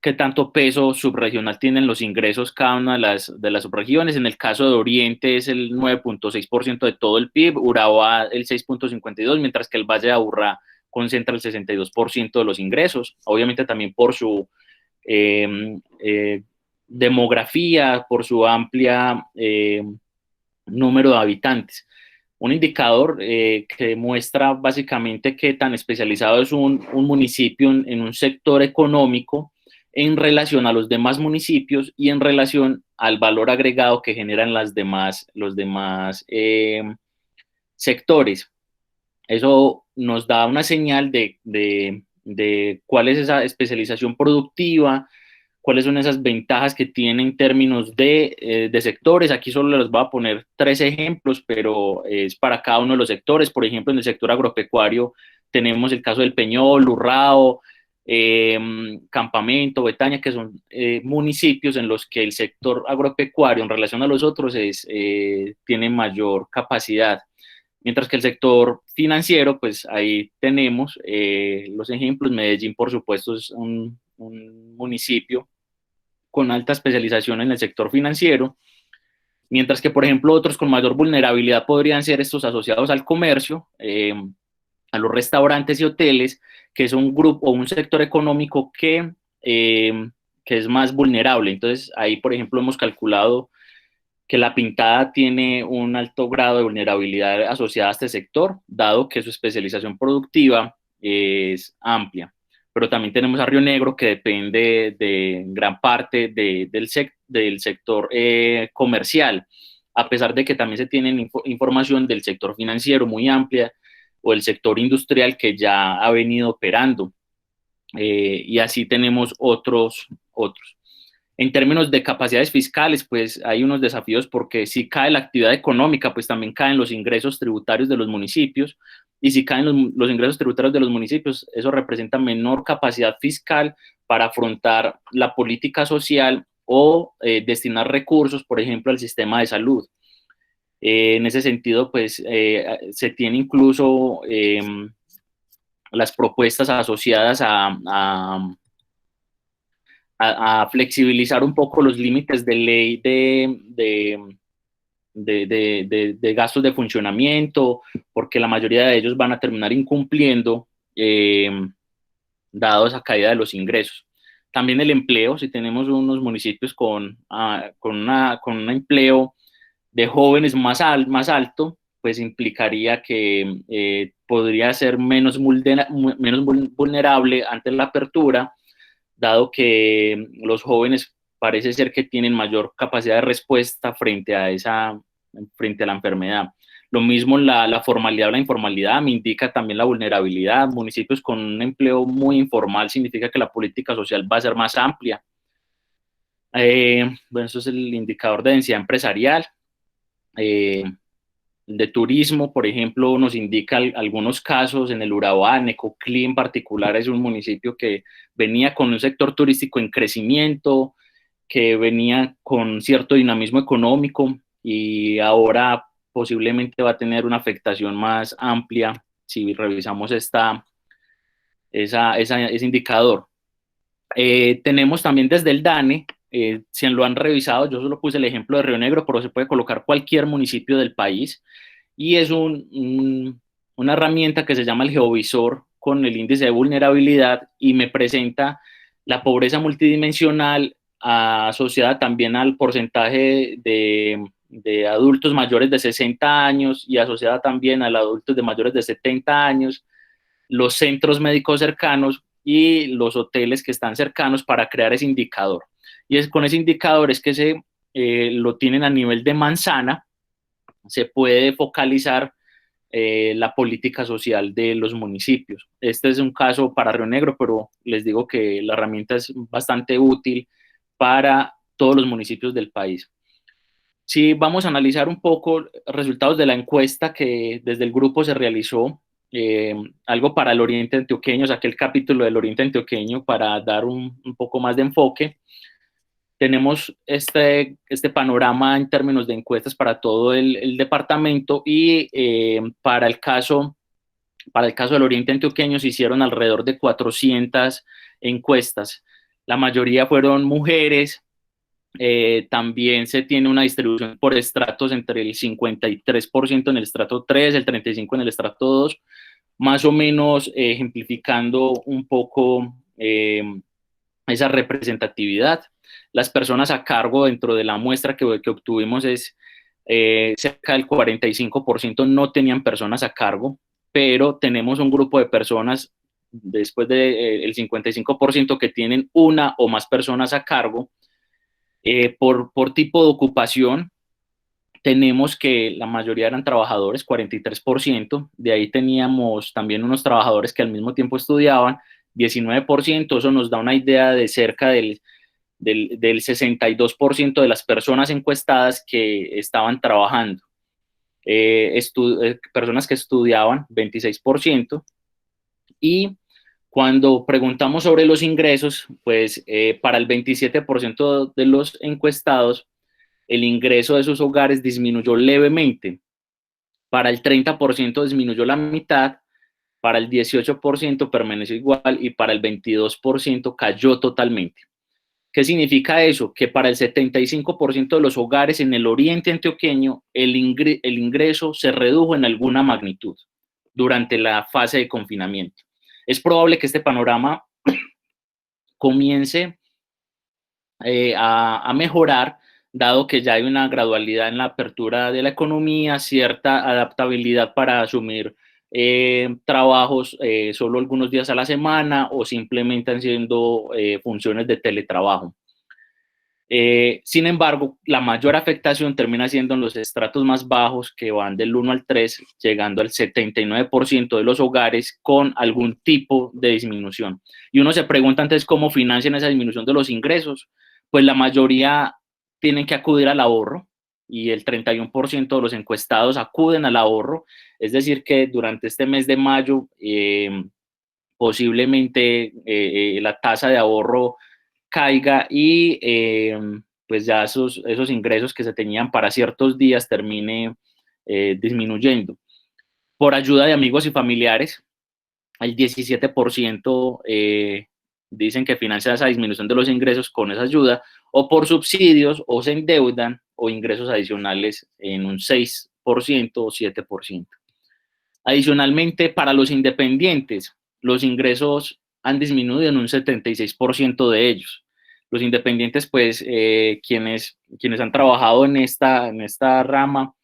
qué tanto peso subregional tienen los ingresos cada una de las subregiones. En el caso de Oriente es el 9.6% de todo el PIB, Urabá el 6.52%, mientras que el Valle de Aburrá concentra el 62% de los ingresos, obviamente también por su demografía, por su amplia número de habitantes. Un indicador que muestra básicamente qué tan especializado es un municipio en un sector económico en relación a los demás municipios y en relación al valor agregado que generan los demás sectores. Eso nos da una señal de cuál es esa especialización productiva, cuáles son esas ventajas que tiene en términos de sectores. Aquí solo les voy a poner 3 ejemplos, pero es para cada uno de los sectores. Por ejemplo, en el sector agropecuario tenemos el caso del Peñol, Urrao, Campamento, Betaña, que son municipios en los que el sector agropecuario en relación a los otros tiene mayor capacidad. Mientras que el sector financiero, pues ahí tenemos los ejemplos. Medellín, por supuesto, es un municipio con alta especialización en el sector financiero, mientras que, por ejemplo, otros con mayor vulnerabilidad podrían ser estos asociados al comercio, a los restaurantes y hoteles, que es un grupo o un sector económico que es más vulnerable. Entonces, ahí, por ejemplo, hemos calculado que La Pintada tiene un alto grado de vulnerabilidad asociada a este sector, dado que su especialización productiva es amplia. Pero también tenemos a Río Negro, que depende de gran parte del sector comercial, a pesar de que también se tiene información del sector financiero muy amplia o el sector industrial que ya ha venido operando. y así tenemos otros. En términos de capacidades fiscales, pues hay unos desafíos porque si cae la actividad económica, pues también caen los ingresos tributarios de los municipios, y si caen los ingresos tributarios de los municipios, eso representa menor capacidad fiscal para afrontar la política social o destinar recursos, por ejemplo, al sistema de salud. En ese sentido, pues se tiene incluso las propuestas asociadas a flexibilizar un poco los límites de ley de gastos de funcionamiento, porque la mayoría de ellos van a terminar incumpliendo, dado esa caída de los ingresos. También el empleo, si tenemos unos municipios con un empleo de jóvenes más alto, pues implicaría que podría ser menos vulnerable ante la apertura, dado que los jóvenes parece ser que tienen mayor capacidad de respuesta frente a la enfermedad. Lo mismo la formalidad o la informalidad me indica también la vulnerabilidad. Municipios con un empleo muy informal significa que la política social va a ser más amplia. Bueno, eso es el indicador de densidad empresarial. El de turismo, por ejemplo, nos indica algunos casos en el Urabá. Necoclí en particular es un municipio que venía con un sector turístico en crecimiento, que venía con cierto dinamismo económico, y ahora posiblemente va a tener una afectación más amplia si revisamos ese indicador. Tenemos también desde el DANE, si lo han revisado, yo solo puse el ejemplo de Río Negro, pero se puede colocar cualquier municipio del país, y es una herramienta que se llama el Geovisor con el índice de vulnerabilidad, y me presenta la pobreza multidimensional asociada también al porcentaje de adultos mayores de 60 años y asociada también a los adultos de mayores de 70 años, los centros médicos cercanos y los hoteles que están cercanos, para crear ese indicador. Y con ese indicador es que lo tienen a nivel de manzana, se puede focalizar la política social de los municipios. Este es un caso para Río Negro, pero les digo que la herramienta es bastante útil para todos los municipios del país. Si vamos a analizar un poco resultados de la encuesta que desde el grupo se realizó, algo para el Oriente Antioqueño, saqué el capítulo del Oriente Antioqueño para dar un poco más de enfoque. Tenemos este panorama en términos de encuestas para todo el departamento, y para el caso del Oriente Antioqueño se hicieron alrededor de 400 encuestas. La mayoría fueron mujeres. También se tiene una distribución por estratos entre el 53% en el estrato 3, el 35% en el estrato 2, más o menos ejemplificando un poco esa representatividad. Las personas a cargo dentro de la muestra que obtuvimos es cerca del 45% no tenían personas a cargo, pero tenemos un grupo de personas después del 55% que tienen una o más personas a cargo. Por tipo de ocupación, tenemos que la mayoría eran trabajadores, 43%, de ahí teníamos también unos trabajadores que al mismo tiempo estudiaban, 19%, eso nos da una idea de cerca del 62% de las personas encuestadas que estaban trabajando. Personas que estudiaban, 26%, y cuando preguntamos sobre los ingresos, pues para el 27% de los encuestados, el ingreso de sus hogares disminuyó levemente. Para el 30% disminuyó la mitad, para el 18% permaneció igual, y para el 22% cayó totalmente. ¿Qué significa eso? Que para el 75% de los hogares en el Oriente Antioqueño, el ingreso se redujo en alguna magnitud durante la fase de confinamiento. Es probable que este panorama comience a mejorar, dado que ya hay una gradualidad en la apertura de la economía, cierta adaptabilidad para asumir trabajos solo algunos días a la semana, o simplemente haciendo funciones de teletrabajo. Sin embargo, la mayor afectación termina siendo en los estratos más bajos, que van del 1 al 3, llegando al 79% de los hogares con algún tipo de disminución. Y uno se pregunta entonces cómo financian esa disminución de los ingresos. Pues la mayoría tienen que acudir al ahorro, y el 31% de los encuestados acuden al ahorro. Es decir, que durante este mes de mayo posiblemente la tasa de ahorro caiga y pues ya esos ingresos que se tenían para ciertos días termine disminuyendo. Por ayuda de amigos y familiares, el 17% dicen que financian esa disminución de los ingresos con esa ayuda, o por subsidios, o se endeudan, o ingresos adicionales en un 6% o 7%. Adicionalmente, para los independientes, los ingresos han disminuido en un 76% de ellos. Los independientes, pues, quienes han trabajado en esta rama,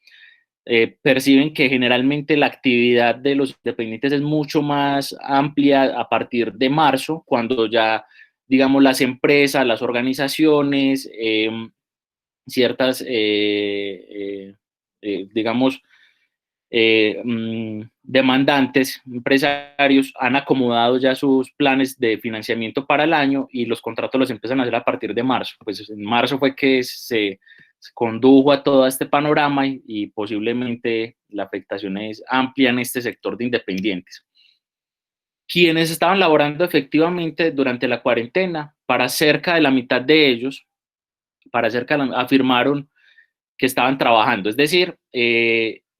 perciben que generalmente la actividad de los independientes es mucho más amplia a partir de marzo, cuando ya, digamos, las empresas, las organizaciones, ciertas, digamos, demandantes, empresarios, han acomodado ya sus planes de financiamiento para el año, y los contratos los empiezan a hacer a partir de marzo. Pues en marzo fue que se condujo a todo este panorama, y posiblemente la afectación es amplia en este sector de independientes. Quienes estaban laborando efectivamente durante la cuarentena, para cerca de la mitad de ellos, afirmaron que estaban trabajando. Es decir,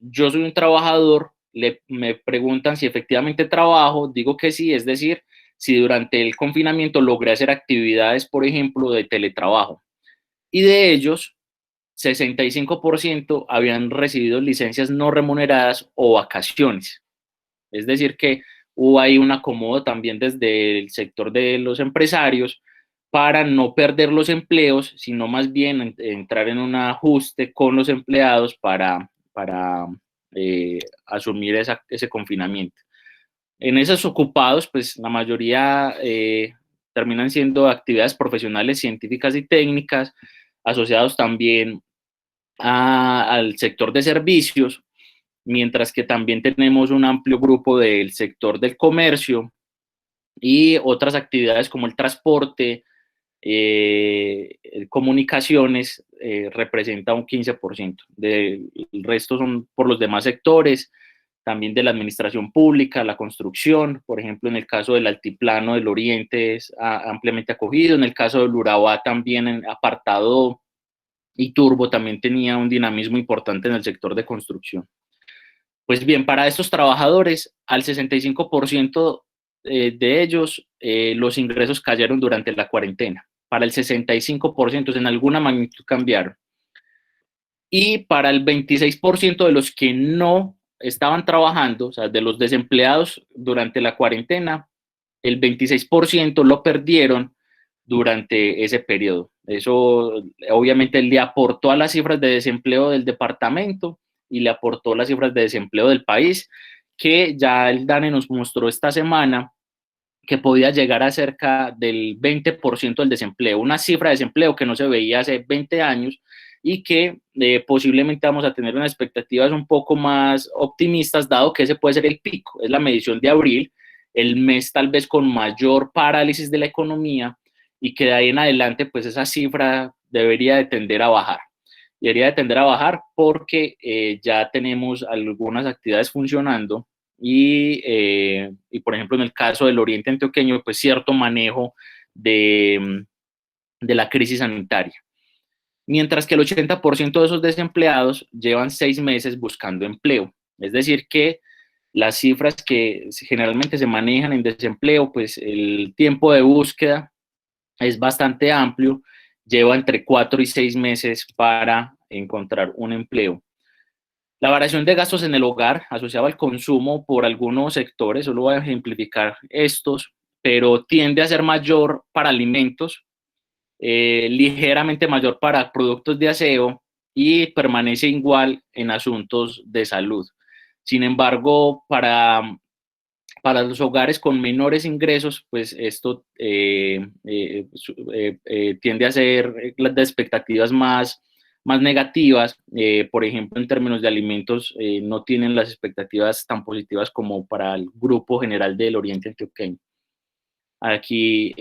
yo soy un trabajador, me preguntan si efectivamente trabajo, digo que sí. Es decir, si durante el confinamiento logré hacer actividades, por ejemplo, de teletrabajo. Y de ellos, 65% habían recibido licencias no remuneradas o vacaciones. Es decir, que hubo ahí un acomodo también desde el sector de los empresarios para no perder los empleos, sino más bien entrar en un ajuste con los empleados para asumir ese confinamiento. En esos ocupados, pues la mayoría terminan siendo actividades profesionales, científicas y técnicas, asociados también al sector de servicios, mientras que también tenemos un amplio grupo del sector del comercio y otras actividades como el transporte, comunicaciones, representa un 15%. El resto son por los demás sectores, también de la administración pública, la construcción. Por ejemplo, en el caso del Altiplano del Oriente es ampliamente acogido. En el caso del Urabá también, en apartado y Turbo, también tenía un dinamismo importante en el sector de construcción. Pues bien, para estos trabajadores, al 65% de ellos, los ingresos cayeron durante la cuarentena. Para el 65%, en alguna magnitud cambiaron. Y para el 26% de los que no estaban trabajando, o sea, de los desempleados durante la cuarentena, el 26% lo perdieron durante ese periodo. Eso obviamente le aportó a las cifras de desempleo del departamento y le aportó las cifras de desempleo del país, que ya el DANE nos mostró esta semana que podía llegar a cerca del 20% del desempleo, una cifra de desempleo que no se veía hace 20 años, y que posiblemente vamos a tener unas expectativas un poco más optimistas, dado que ese puede ser el pico. Es la medición de abril, el mes tal vez con mayor parálisis de la economía, y que de ahí en adelante pues esa cifra debería de tender a bajar. Debería de tender a bajar porque ya tenemos algunas actividades funcionando, y por ejemplo en el caso del Oriente Antioqueño, pues cierto manejo de la crisis sanitaria. Mientras que el 80% de esos desempleados llevan 6 meses buscando empleo. Es decir, que las cifras que generalmente se manejan en desempleo, pues el tiempo de búsqueda es bastante amplio, lleva entre 4 y 6 meses para encontrar un empleo. La variación de gastos en el hogar asociado al consumo por algunos sectores, solo voy a ejemplificar estos, pero tiende a ser mayor para alimentos, ligeramente mayor para productos de aseo, y permanece igual en asuntos de salud. Sin embargo, para para los hogares con menores ingresos, pues esto tiende a ser las expectativas más negativas. Por ejemplo, en términos de alimentos, no tienen las expectativas tan positivas como para el grupo general del Oriente Antioqueño. Aquí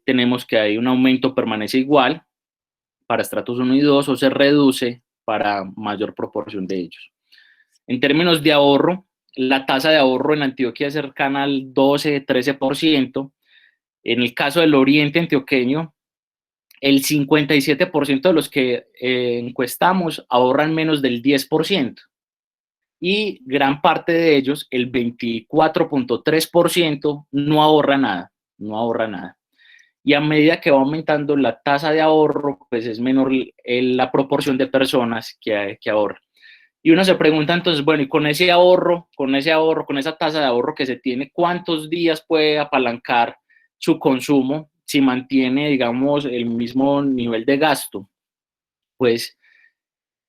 tenemos que hay un aumento permanece igual para estratos 1 y 2 o se reduce para mayor proporción de ellos. En términos de ahorro, la tasa de ahorro en Antioquia es cercana al 12-13%. En el caso del Oriente Antioqueño, el 57% de los que encuestamos ahorran menos del 10%. Y gran parte de ellos, el 24.3%, no ahorra nada, no ahorra nada. Y a medida que va aumentando la tasa de ahorro, pues es menor la proporción de personas que ahorran. Y uno se pregunta entonces, bueno, y con esa tasa de ahorro que se tiene, ¿cuántos días puede apalancar su consumo si mantiene, digamos, el mismo nivel de gasto? Pues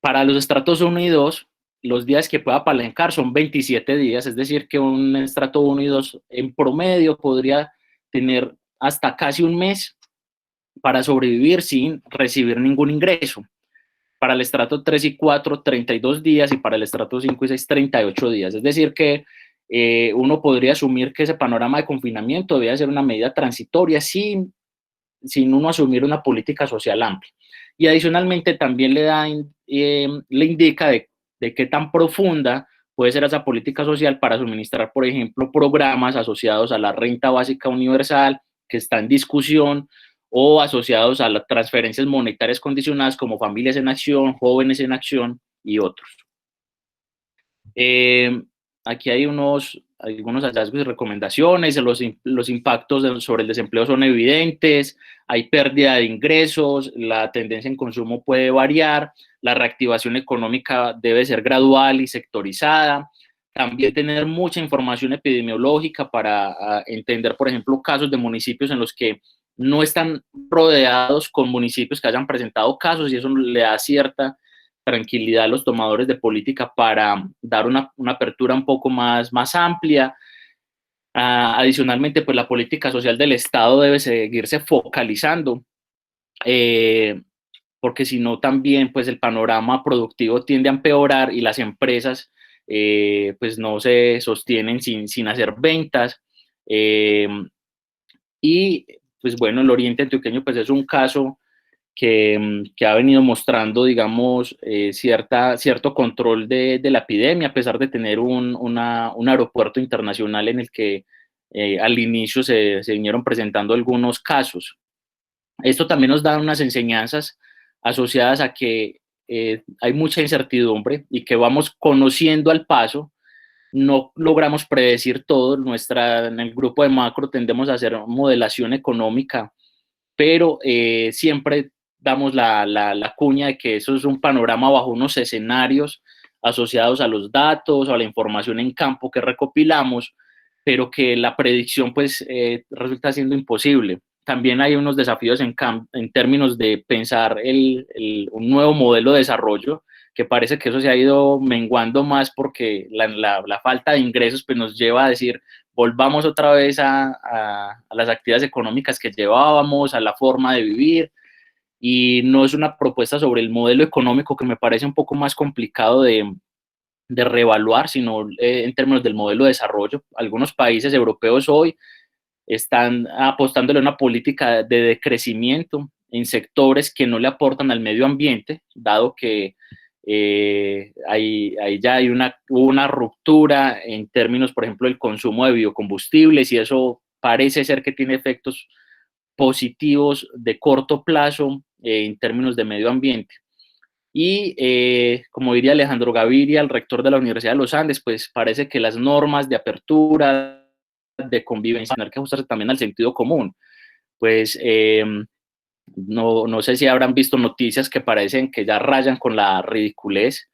para los estratos 1 y 2, los días que puede apalancar son 27 días, es decir, que un estrato 1 y 2 en promedio podría tener hasta casi un mes para sobrevivir sin recibir ningún ingreso. Para el estrato 3 y 4, 32 días, y para el estrato 5 y 6, 38 días. Es decir, que uno podría asumir que ese panorama de confinamiento debe ser una medida transitoria sin uno asumir una política social amplia. Y adicionalmente también le indica de qué tan profunda puede ser esa política social para suministrar, por ejemplo, programas asociados a la renta básica universal que está en discusión, o asociados a las transferencias monetarias condicionadas como Familias en Acción, Jóvenes en Acción y otros. Aquí hay algunos hallazgos y recomendaciones. Los impactos sobre el desempleo son evidentes, hay pérdida de ingresos, la tendencia en consumo puede variar, la reactivación económica debe ser gradual y sectorizada. También tener mucha información epidemiológica para entender, por ejemplo, casos de municipios en los que no están rodeados con municipios que hayan presentado casos, y eso le da cierta tranquilidad a los tomadores de política para dar una apertura un poco más amplia. Adicionalmente, pues la política social del Estado debe seguirse focalizando, porque si no también pues el panorama productivo tiende a empeorar y las empresas pues no se sostienen sin hacer ventas. Y pues bueno, el Oriente Antioqueño pues es un caso que ha venido mostrando, digamos, cierto control de la epidemia, a pesar de tener un aeropuerto internacional en el que al inicio se vinieron presentando algunos casos. Esto también nos da unas enseñanzas asociadas a que hay mucha incertidumbre y que vamos conociendo al paso. No logramos predecir todo. En el grupo de macro tendemos a hacer modelación económica, pero siempre damos la cuña de que eso es un panorama bajo unos escenarios asociados a los datos o a la información en campo que recopilamos, pero que la predicción pues resulta siendo imposible. También hay unos desafíos en términos de pensar un nuevo modelo de desarrollo, que parece que eso se ha ido menguando más porque la falta de ingresos pues nos lleva a decir, volvamos otra vez a las actividades económicas que llevábamos, a la forma de vivir, y no es una propuesta sobre el modelo económico, que me parece un poco más complicado de reevaluar, sino en términos del modelo de desarrollo. Algunos países europeos hoy están apostándole a una política de decrecimiento en sectores que no le aportan al medio ambiente, dado que ahí ya hay una ruptura en términos, por ejemplo, del consumo de biocombustibles, y eso parece ser que tiene efectos positivos de corto plazo en términos de medio ambiente. Y como diría Alejandro Gaviria, el rector de la Universidad de los Andes, pues parece que las normas de apertura, de convivencia, tener que ajustarse también al sentido común. Pues no sé si habrán visto noticias que parecen que ya rayan con la ridiculez,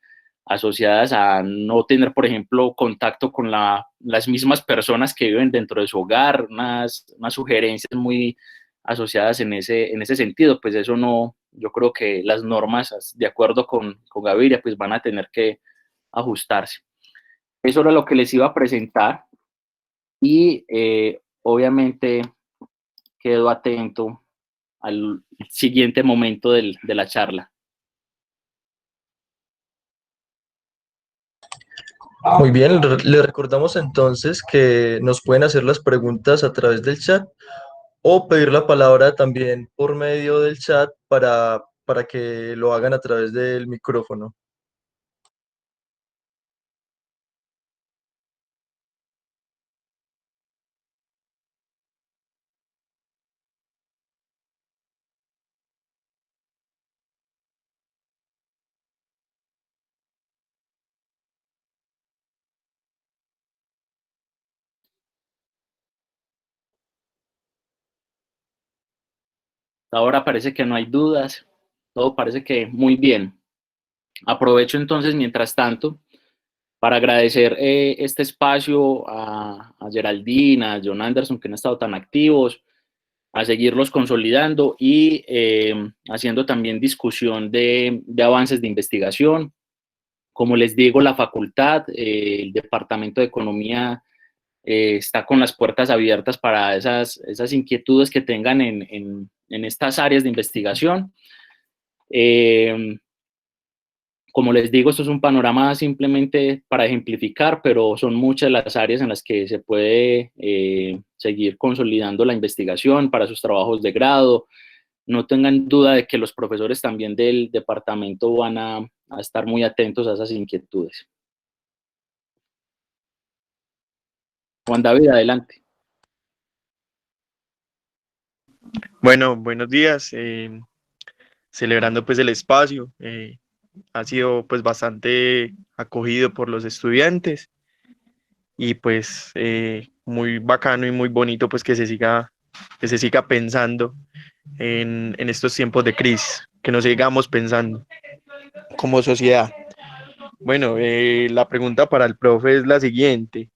asociadas a no tener, por ejemplo, contacto con las mismas personas que viven dentro de su hogar, unas sugerencias muy asociadas en ese sentido. Pues eso no, yo creo que las normas, de acuerdo con Gaviria, pues van a tener que ajustarse. Eso era lo que les iba a presentar. y obviamente quedo atento al siguiente momento de la charla. Muy bien, le recordamos entonces que nos pueden hacer las preguntas a través del chat o pedir la palabra también por medio del chat para que lo hagan a través del micrófono. Ahora parece que no hay dudas, todo parece que muy bien. Aprovecho entonces, mientras tanto, para agradecer este espacio a Geraldine, a John Anderson, que han estado tan activos, a seguirlos consolidando y haciendo también discusión de avances de investigación. Como les digo, la facultad, el Departamento de Economía está con las puertas abiertas para esas inquietudes que tengan en estas áreas de investigación. Como les digo, esto es un panorama simplemente para ejemplificar, pero son muchas las áreas en las que se puede seguir consolidando la investigación para sus trabajos de grado. No tengan duda de que los profesores también del departamento van a estar muy atentos a esas inquietudes. Juan David, adelante. Bueno, buenos días. Celebrando pues el espacio. Ha sido pues bastante acogido por los estudiantes y pues muy bacano y muy bonito pues que se siga pensando en estos tiempos de crisis, que nos sigamos pensando como sociedad. Bueno, la pregunta para el profe es la siguiente.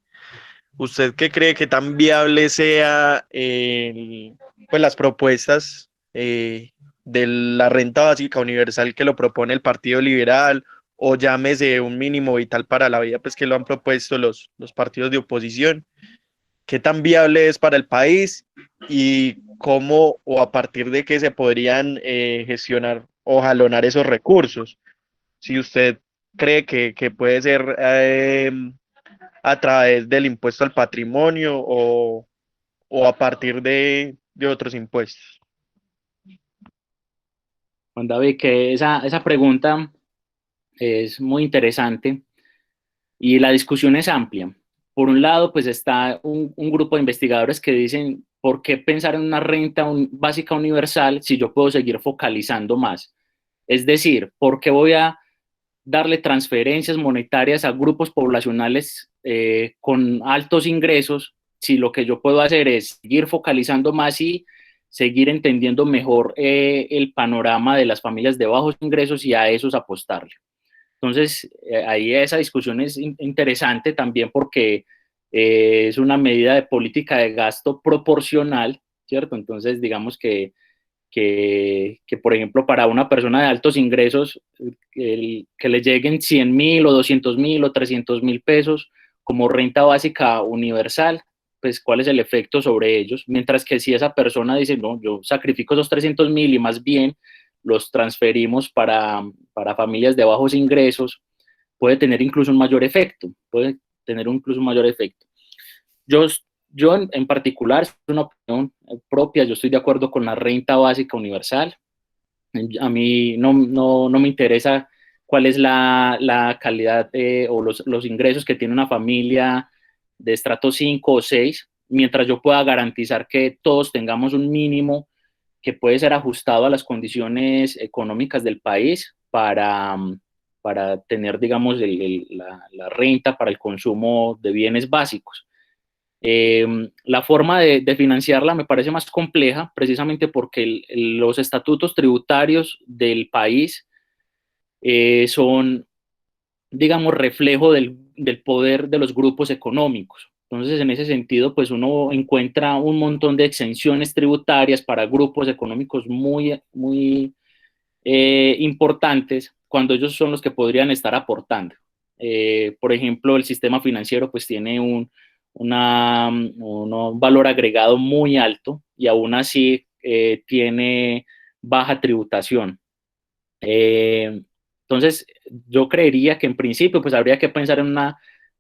¿Usted qué cree que tan viable sea pues las propuestas de la renta básica universal que lo propone el Partido Liberal o llámese un mínimo vital para la vida pues que lo han propuesto los partidos de oposición? ¿Qué tan viable es para el país y cómo o a partir de qué se podrían gestionar o jalonar esos recursos? Si usted cree que puede ser a través del impuesto al patrimonio o a partir de otros impuestos. Juan David, que esa pregunta es muy interesante y la discusión es amplia. Por un lado, pues está un grupo de investigadores que dicen, ¿por qué pensar en una renta básica universal si yo puedo seguir focalizando más? Es decir, ¿por qué voy a darle transferencias monetarias a grupos poblacionales con altos ingresos si lo que yo puedo hacer es seguir focalizando más y seguir entendiendo mejor el panorama de las familias de bajos ingresos y a esos apostarle? Entonces, ahí esa discusión es interesante también porque es una medida de política de gasto proporcional, ¿cierto? Entonces, digamos que por ejemplo, para una persona de altos ingresos, que le lleguen 100.000 o 200.000 o 300.000 pesos como renta básica universal, pues cuál es el efecto sobre ellos, mientras que si esa persona dice, no, yo sacrifico esos 300.000 y más bien los transferimos para familias de bajos ingresos, puede tener incluso un mayor efecto, puede tener incluso un mayor efecto. Yo, yo en particular, es una opinión propia, yo estoy de acuerdo con la renta básica universal. A mí no me interesa cuál es la calidad o los ingresos que tiene una familia de estrato 5 o 6, mientras yo pueda garantizar que todos tengamos un mínimo que puede ser ajustado a las condiciones económicas del país para tener, digamos, la renta para el consumo de bienes básicos. La forma de financiarla me parece más compleja, precisamente porque los estatutos tributarios del país son, digamos, reflejo del poder de los grupos económicos. Entonces, en ese sentido, pues uno encuentra un montón de exenciones tributarias para grupos económicos muy importantes cuando ellos son los que podrían estar aportando. Por ejemplo, el sistema financiero pues tiene un valor agregado muy alto y aún así tiene baja tributación. Entonces, yo creería que en principio pues habría que pensar en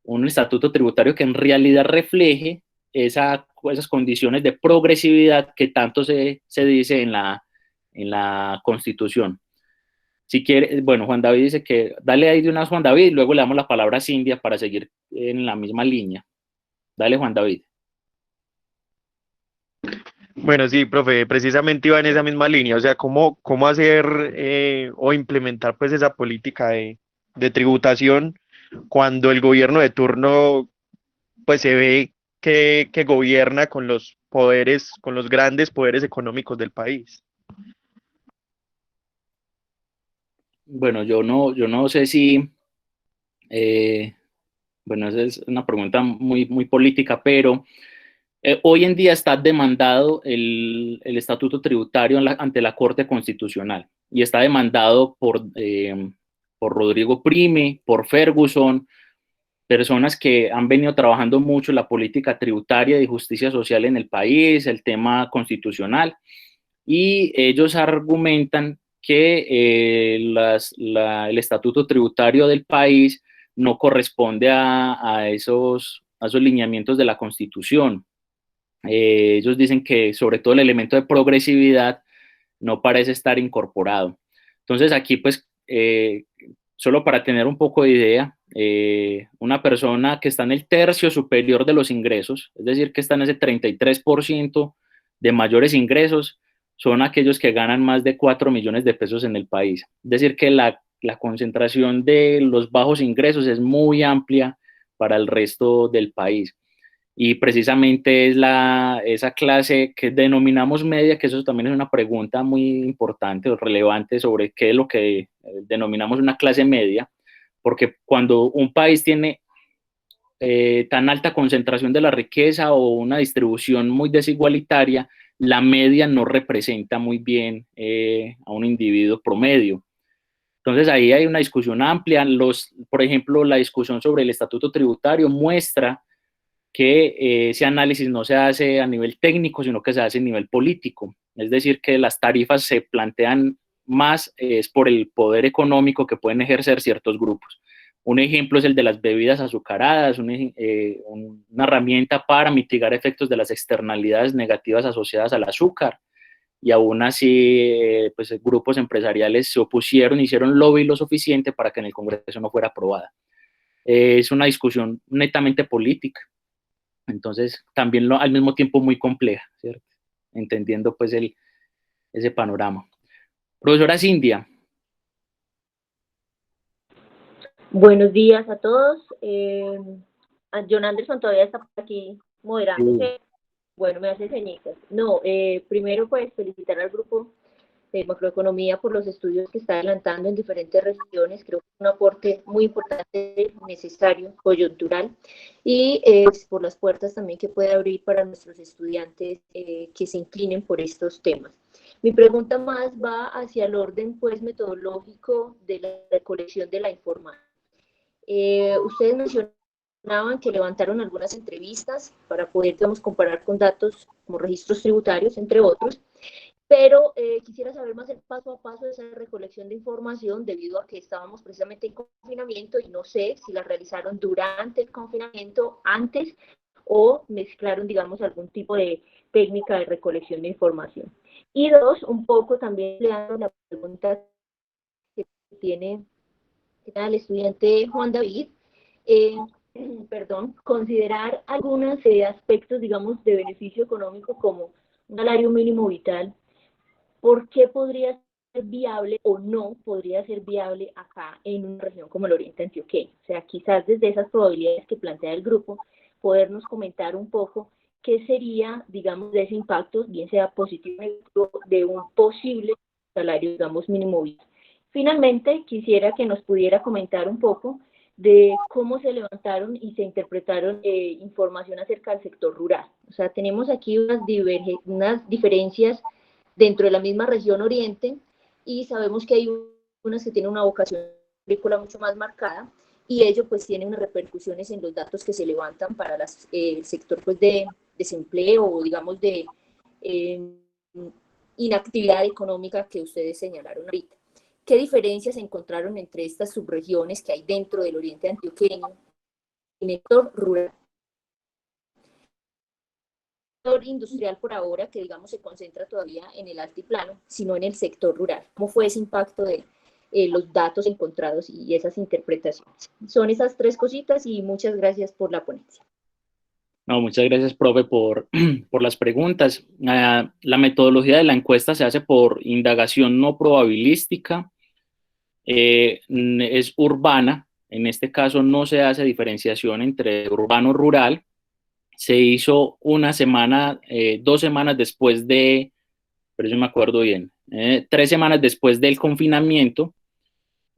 un estatuto tributario que en realidad refleje esas condiciones de progresividad que tanto se dice en la Constitución. Si quiere, bueno, Juan David dice que dale ahí de una Juan David y luego le damos la palabra a Cindia para seguir en la misma línea. Dale, Juan David. Bueno, sí, profe, precisamente iba en esa misma línea, o sea, cómo hacer o implementar pues esa política de tributación cuando el gobierno de turno pues se ve que gobierna con los poderes, con los grandes poderes económicos del país. Bueno, yo no sé si, bueno, esa es una pregunta muy política, pero hoy en día está demandado el estatuto tributario ante la Corte Constitucional y está demandado por Rodrigo Prime, por Ferguson, personas que han venido trabajando mucho la política tributaria y justicia social en el país, el tema constitucional, y ellos argumentan que el estatuto tributario del país no corresponde a esos lineamientos de la Constitución. Ellos dicen que sobre todo el elemento de progresividad no parece estar incorporado. Entonces aquí pues, solo para tener un poco de idea, una persona que está en el tercio superior de los ingresos, es decir, que está en ese 33% de mayores ingresos, son aquellos que ganan más de 4 millones de pesos en el país. Es decir, que la concentración de los bajos ingresos es muy amplia para el resto del país. Y precisamente es esa clase que denominamos media, que eso también es una pregunta muy importante o relevante sobre qué es lo que denominamos una clase media, porque cuando un país tiene tan alta concentración de la riqueza o una distribución muy desigualitaria, la media no representa muy bien a un individuo promedio. Entonces ahí hay una discusión amplia. Por ejemplo, la discusión sobre el estatuto tributario muestra que ese análisis no se hace a nivel técnico, sino que se hace a nivel político. Es decir, que las tarifas se plantean más es por el poder económico que pueden ejercer ciertos grupos. Un ejemplo es el de las bebidas azucaradas, una herramienta para mitigar efectos de las externalidades negativas asociadas al azúcar. Y aún así, pues grupos empresariales se opusieron, hicieron lobby lo suficiente para que en el Congreso no fuera aprobada. Es una discusión netamente política. Entonces, también al mismo tiempo muy compleja, ¿cierto? Entendiendo pues ese panorama. Profesora Cindia. Buenos días a todos. John Anderson todavía está por aquí moderándose. Sí. Bueno, me hace señitas. No, primero pues felicitar al grupo de macroeconomía por los estudios que está adelantando en diferentes regiones. Creo que es un aporte muy importante, necesario, coyuntural, y por las puertas también que puede abrir para nuestros estudiantes que se inclinen por estos temas. Mi pregunta más va hacia el orden pues metodológico de la recolección de la información. Ustedes mencionaban que levantaron algunas entrevistas para poder, digamos, comparar con datos como registros tributarios, entre otros, pero quisiera saber más el paso a paso de esa recolección de información debido a que estábamos precisamente en confinamiento y no sé si la realizaron durante el confinamiento, antes, o mezclaron, digamos, algún tipo de técnica de recolección de información. Y dos, un poco también le hago la pregunta que tiene el estudiante Juan David, considerar algunos aspectos, digamos, de beneficio económico como un salario mínimo vital. ¿Por qué podría ser viable o no podría ser viable acá en una región como el Oriente Antioqueño? O sea, quizás desde esas probabilidades que plantea el grupo, podernos comentar un poco qué sería, digamos, de ese impacto, bien sea positivo o negativo, de un posible salario, digamos, mínimo vital. Finalmente, quisiera que nos pudiera comentar un poco de cómo se levantaron y se interpretaron información acerca del sector rural. O sea, tenemos aquí unas diferencias dentro de la misma región oriente y sabemos que hay unas que tienen una vocación agrícola mucho más marcada y ello pues tiene unas repercusiones en los datos que se levantan para el sector pues de desempleo o digamos de inactividad económica que ustedes señalaron ahorita. ¿Qué diferencias encontraron entre estas subregiones que hay dentro del oriente antioqueño y el sector rural? El sector industrial por ahora, que digamos se concentra todavía en el altiplano, sino en el sector rural. ¿Cómo fue ese impacto de los datos encontrados y esas interpretaciones? Son esas tres cositas y muchas gracias por la ponencia. No, muchas gracias, profe, por las preguntas. La metodología de la encuesta se hace por indagación no probabilística, es urbana, en este caso no se hace diferenciación entre urbano y rural. Se hizo una semana, 2 semanas después de, pero eso me acuerdo bien, 3 semanas después del confinamiento,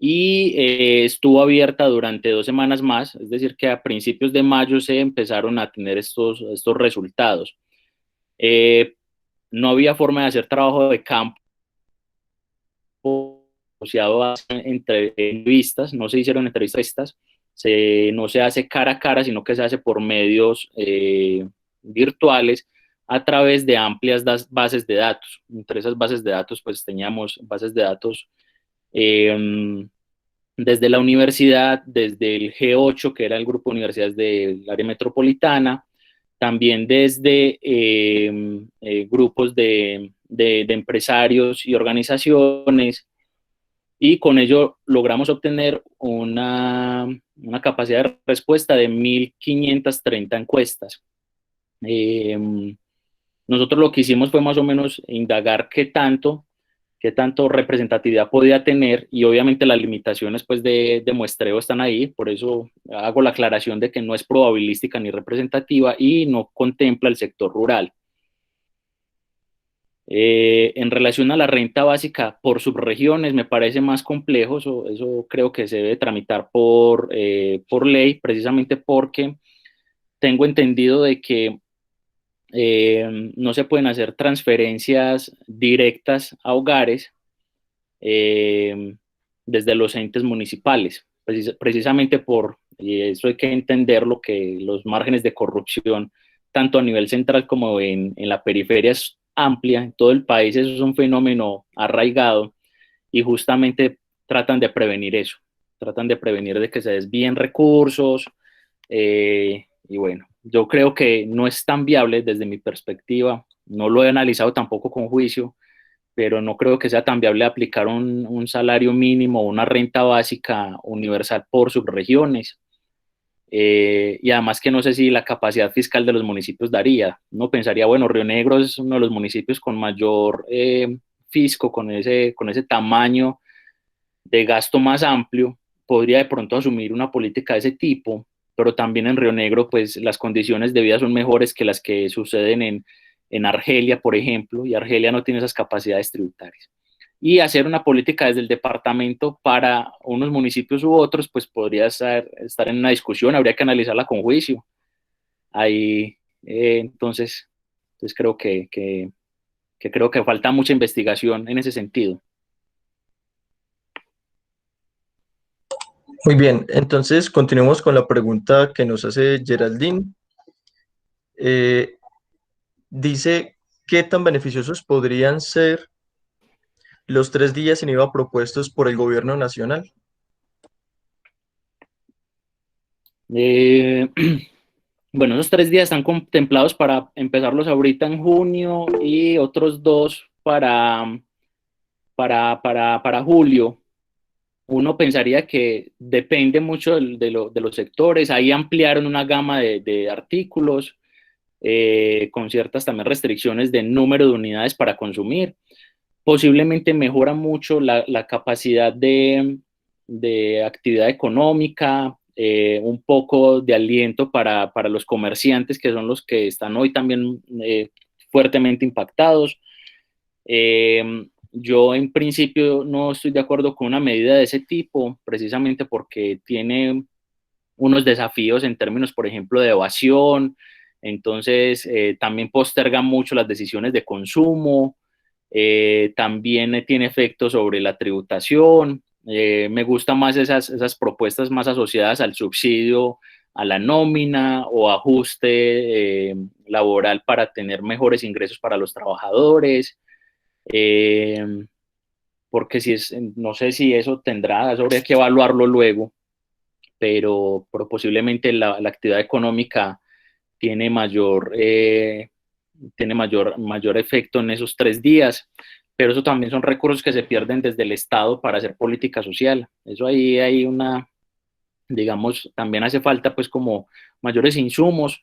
y estuvo abierta durante 2 semanas más, es decir, que a principios de mayo se empezaron a tener estos resultados. No había forma de hacer trabajo de campo asociado a entrevistas, no se hicieron entrevistas, no se hace cara a cara, sino que se hace por medios virtuales a través de amplias bases de datos. Entre esas bases de datos, pues teníamos bases de datos desde la universidad, desde el G8, que era el grupo de universidades del área metropolitana, también desde grupos de empresarios y organizaciones, y con ello logramos obtener una capacidad de respuesta de 1.530 encuestas. Nosotros lo que hicimos fue más o menos indagar qué tanto representatividad podía tener, y obviamente las limitaciones pues de muestreo están ahí, por eso hago la aclaración de que no es probabilística ni representativa y no contempla el sector rural. En relación a la renta básica por subregiones me parece más complejo, eso creo que se debe tramitar por ley, precisamente porque tengo entendido de que no se pueden hacer transferencias directas a hogares desde los entes municipales, precisamente por, y eso hay que entenderlo, que los márgenes de corrupción, tanto a nivel central como en la periferia, es amplia, en todo el país. Eso es un fenómeno arraigado, y justamente tratan de prevenir eso, tratan de prevenir de que se desvíen recursos, y bueno, yo creo que no es tan viable desde mi perspectiva, no lo he analizado tampoco con juicio, pero no creo que sea tan viable aplicar un salario mínimo o una renta básica universal por subregiones. Y además que no sé si la capacidad fiscal de los municipios daría. Uno pensaría, bueno, Río Negro es uno de los municipios con mayor fisco, con ese tamaño de gasto más amplio, podría de pronto asumir una política de ese tipo, pero también en Río Negro pues las condiciones de vida son mejores que las que suceden en Argelia, por ejemplo, y Argelia no tiene esas capacidades tributarias. Y hacer una política desde el departamento para unos municipios u otros, pues podría estar en una discusión, habría que analizarla con juicio. Ahí, entonces creo que falta mucha investigación en ese sentido. Muy bien, entonces continuemos con la pregunta que nos hace Geraldine. Dice, ¿qué tan beneficiosos podrían ser los 3 días sin IVA propuestos por el gobierno nacional? Bueno, esos 3 días están contemplados para empezarlos ahorita en junio y otros 2 para julio. Uno pensaría que depende mucho de los sectores. Ahí ampliaron una gama de artículos con ciertas también restricciones de número de unidades para consumir. Posiblemente mejora mucho la capacidad de actividad económica, un poco de aliento para los comerciantes, que son los que están hoy también fuertemente impactados. Yo en principio no estoy de acuerdo con una medida de ese tipo, precisamente porque tiene unos desafíos en términos, por ejemplo, de evasión. Entonces también posterga mucho las decisiones de consumo, también tiene efectos sobre la tributación, Me gustan más esas propuestas más asociadas al subsidio, a la nómina o ajuste laboral para tener mejores ingresos para los trabajadores, porque no sé si eso eso habría que evaluarlo luego, pero posiblemente la actividad económica tiene mayor efecto en esos 3 días, pero eso también son recursos que se pierden desde el Estado para hacer política social. Eso ahí hay digamos, también hace falta pues como mayores insumos.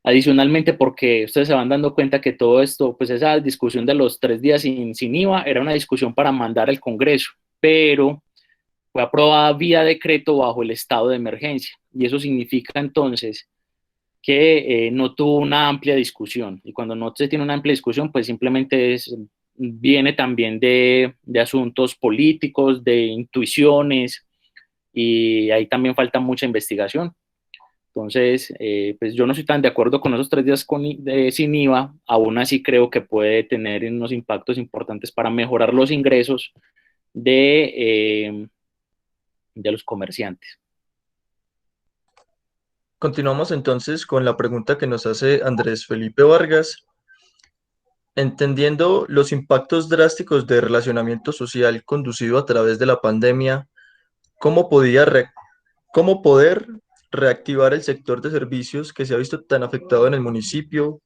Adicionalmente, porque ustedes se van dando cuenta que todo esto, pues esa discusión de los 3 días sin IVA era una discusión para mandar al Congreso, pero fue aprobada vía decreto bajo el estado de emergencia. Y eso significa entonces que no tuvo una amplia discusión. Y cuando no se tiene una amplia discusión, pues simplemente viene también de asuntos políticos, de intuiciones, y ahí también falta mucha investigación. Entonces, pues yo no estoy tan de acuerdo con esos 3 días sin IVA, aún así creo que puede tener unos impactos importantes para mejorar los ingresos de los comerciantes. Continuamos entonces con la pregunta que nos hace Andrés Felipe Vargas. Entendiendo los impactos drásticos de relacionamiento social conducido a través de la pandemia, ¿cómo cómo poder reactivar el sector de servicios que se ha visto tan afectado en el municipio,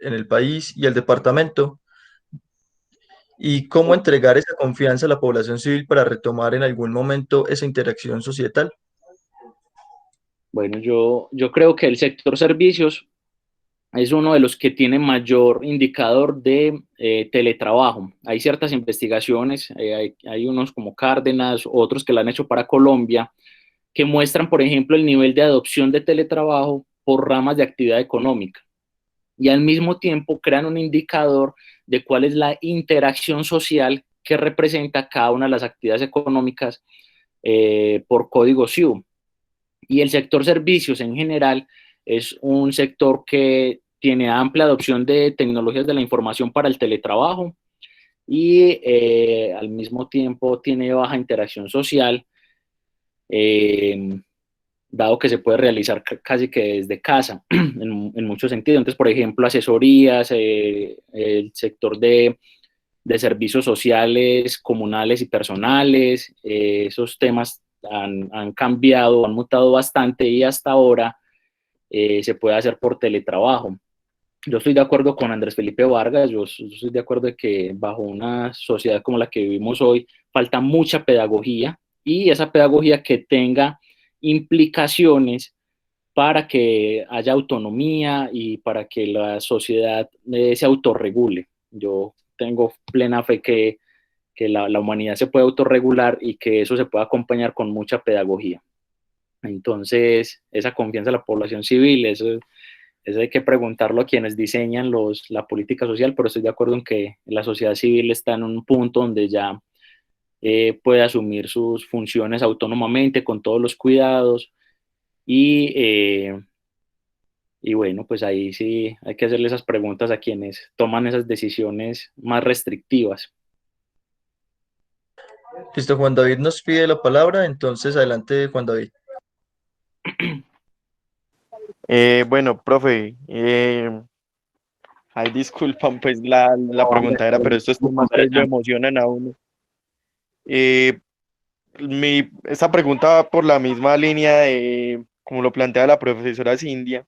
en el país y el departamento? ¿Y cómo entregar esa confianza a la población civil para retomar en algún momento esa interacción societal? Bueno, yo creo que el sector servicios es uno de los que tiene mayor indicador de teletrabajo. Hay ciertas investigaciones, hay unos como Cárdenas, otros que la han hecho para Colombia, que muestran, por ejemplo, el nivel de adopción de teletrabajo por ramas de actividad económica. Y al mismo tiempo crean un indicador de cuál es la interacción social que representa cada una de las actividades económicas por código SIU. Y el sector servicios en general es un sector que tiene amplia adopción de tecnologías de la información para el teletrabajo y al mismo tiempo tiene baja interacción social, eh, dado que se puede realizar casi que desde casa en muchos sentidos. Entonces, por ejemplo, asesorías, el sector de servicios sociales, comunales y personales, esos temas han cambiado, han mutado bastante y hasta ahora se puede hacer por teletrabajo. Yo estoy de acuerdo con Andrés Felipe Vargas, yo estoy de acuerdo de que bajo una sociedad como la que vivimos hoy falta mucha pedagogía y esa pedagogía que tenga implicaciones para que haya autonomía y para que la sociedad se autorregule. Yo tengo plena fe que la humanidad se puede autorregular y que eso se puede acompañar con mucha pedagogía. Entonces, esa confianza de la población civil, eso hay que preguntarlo a quienes diseñan la política social, pero estoy de acuerdo en que la sociedad civil está en un punto donde ya puede asumir sus funciones autónomamente, con todos los cuidados, y bueno, pues ahí sí hay que hacerle esas preguntas a quienes toman esas decisiones más restrictivas. Listo, Juan David nos pide la palabra, entonces adelante, Juan David. Bueno, profe, ay, disculpan, pues la pregunta era, pero estos temas pues lo emocionan a uno. Eh, esta pregunta va por la misma línea de, como lo plantea la profesora Cindia.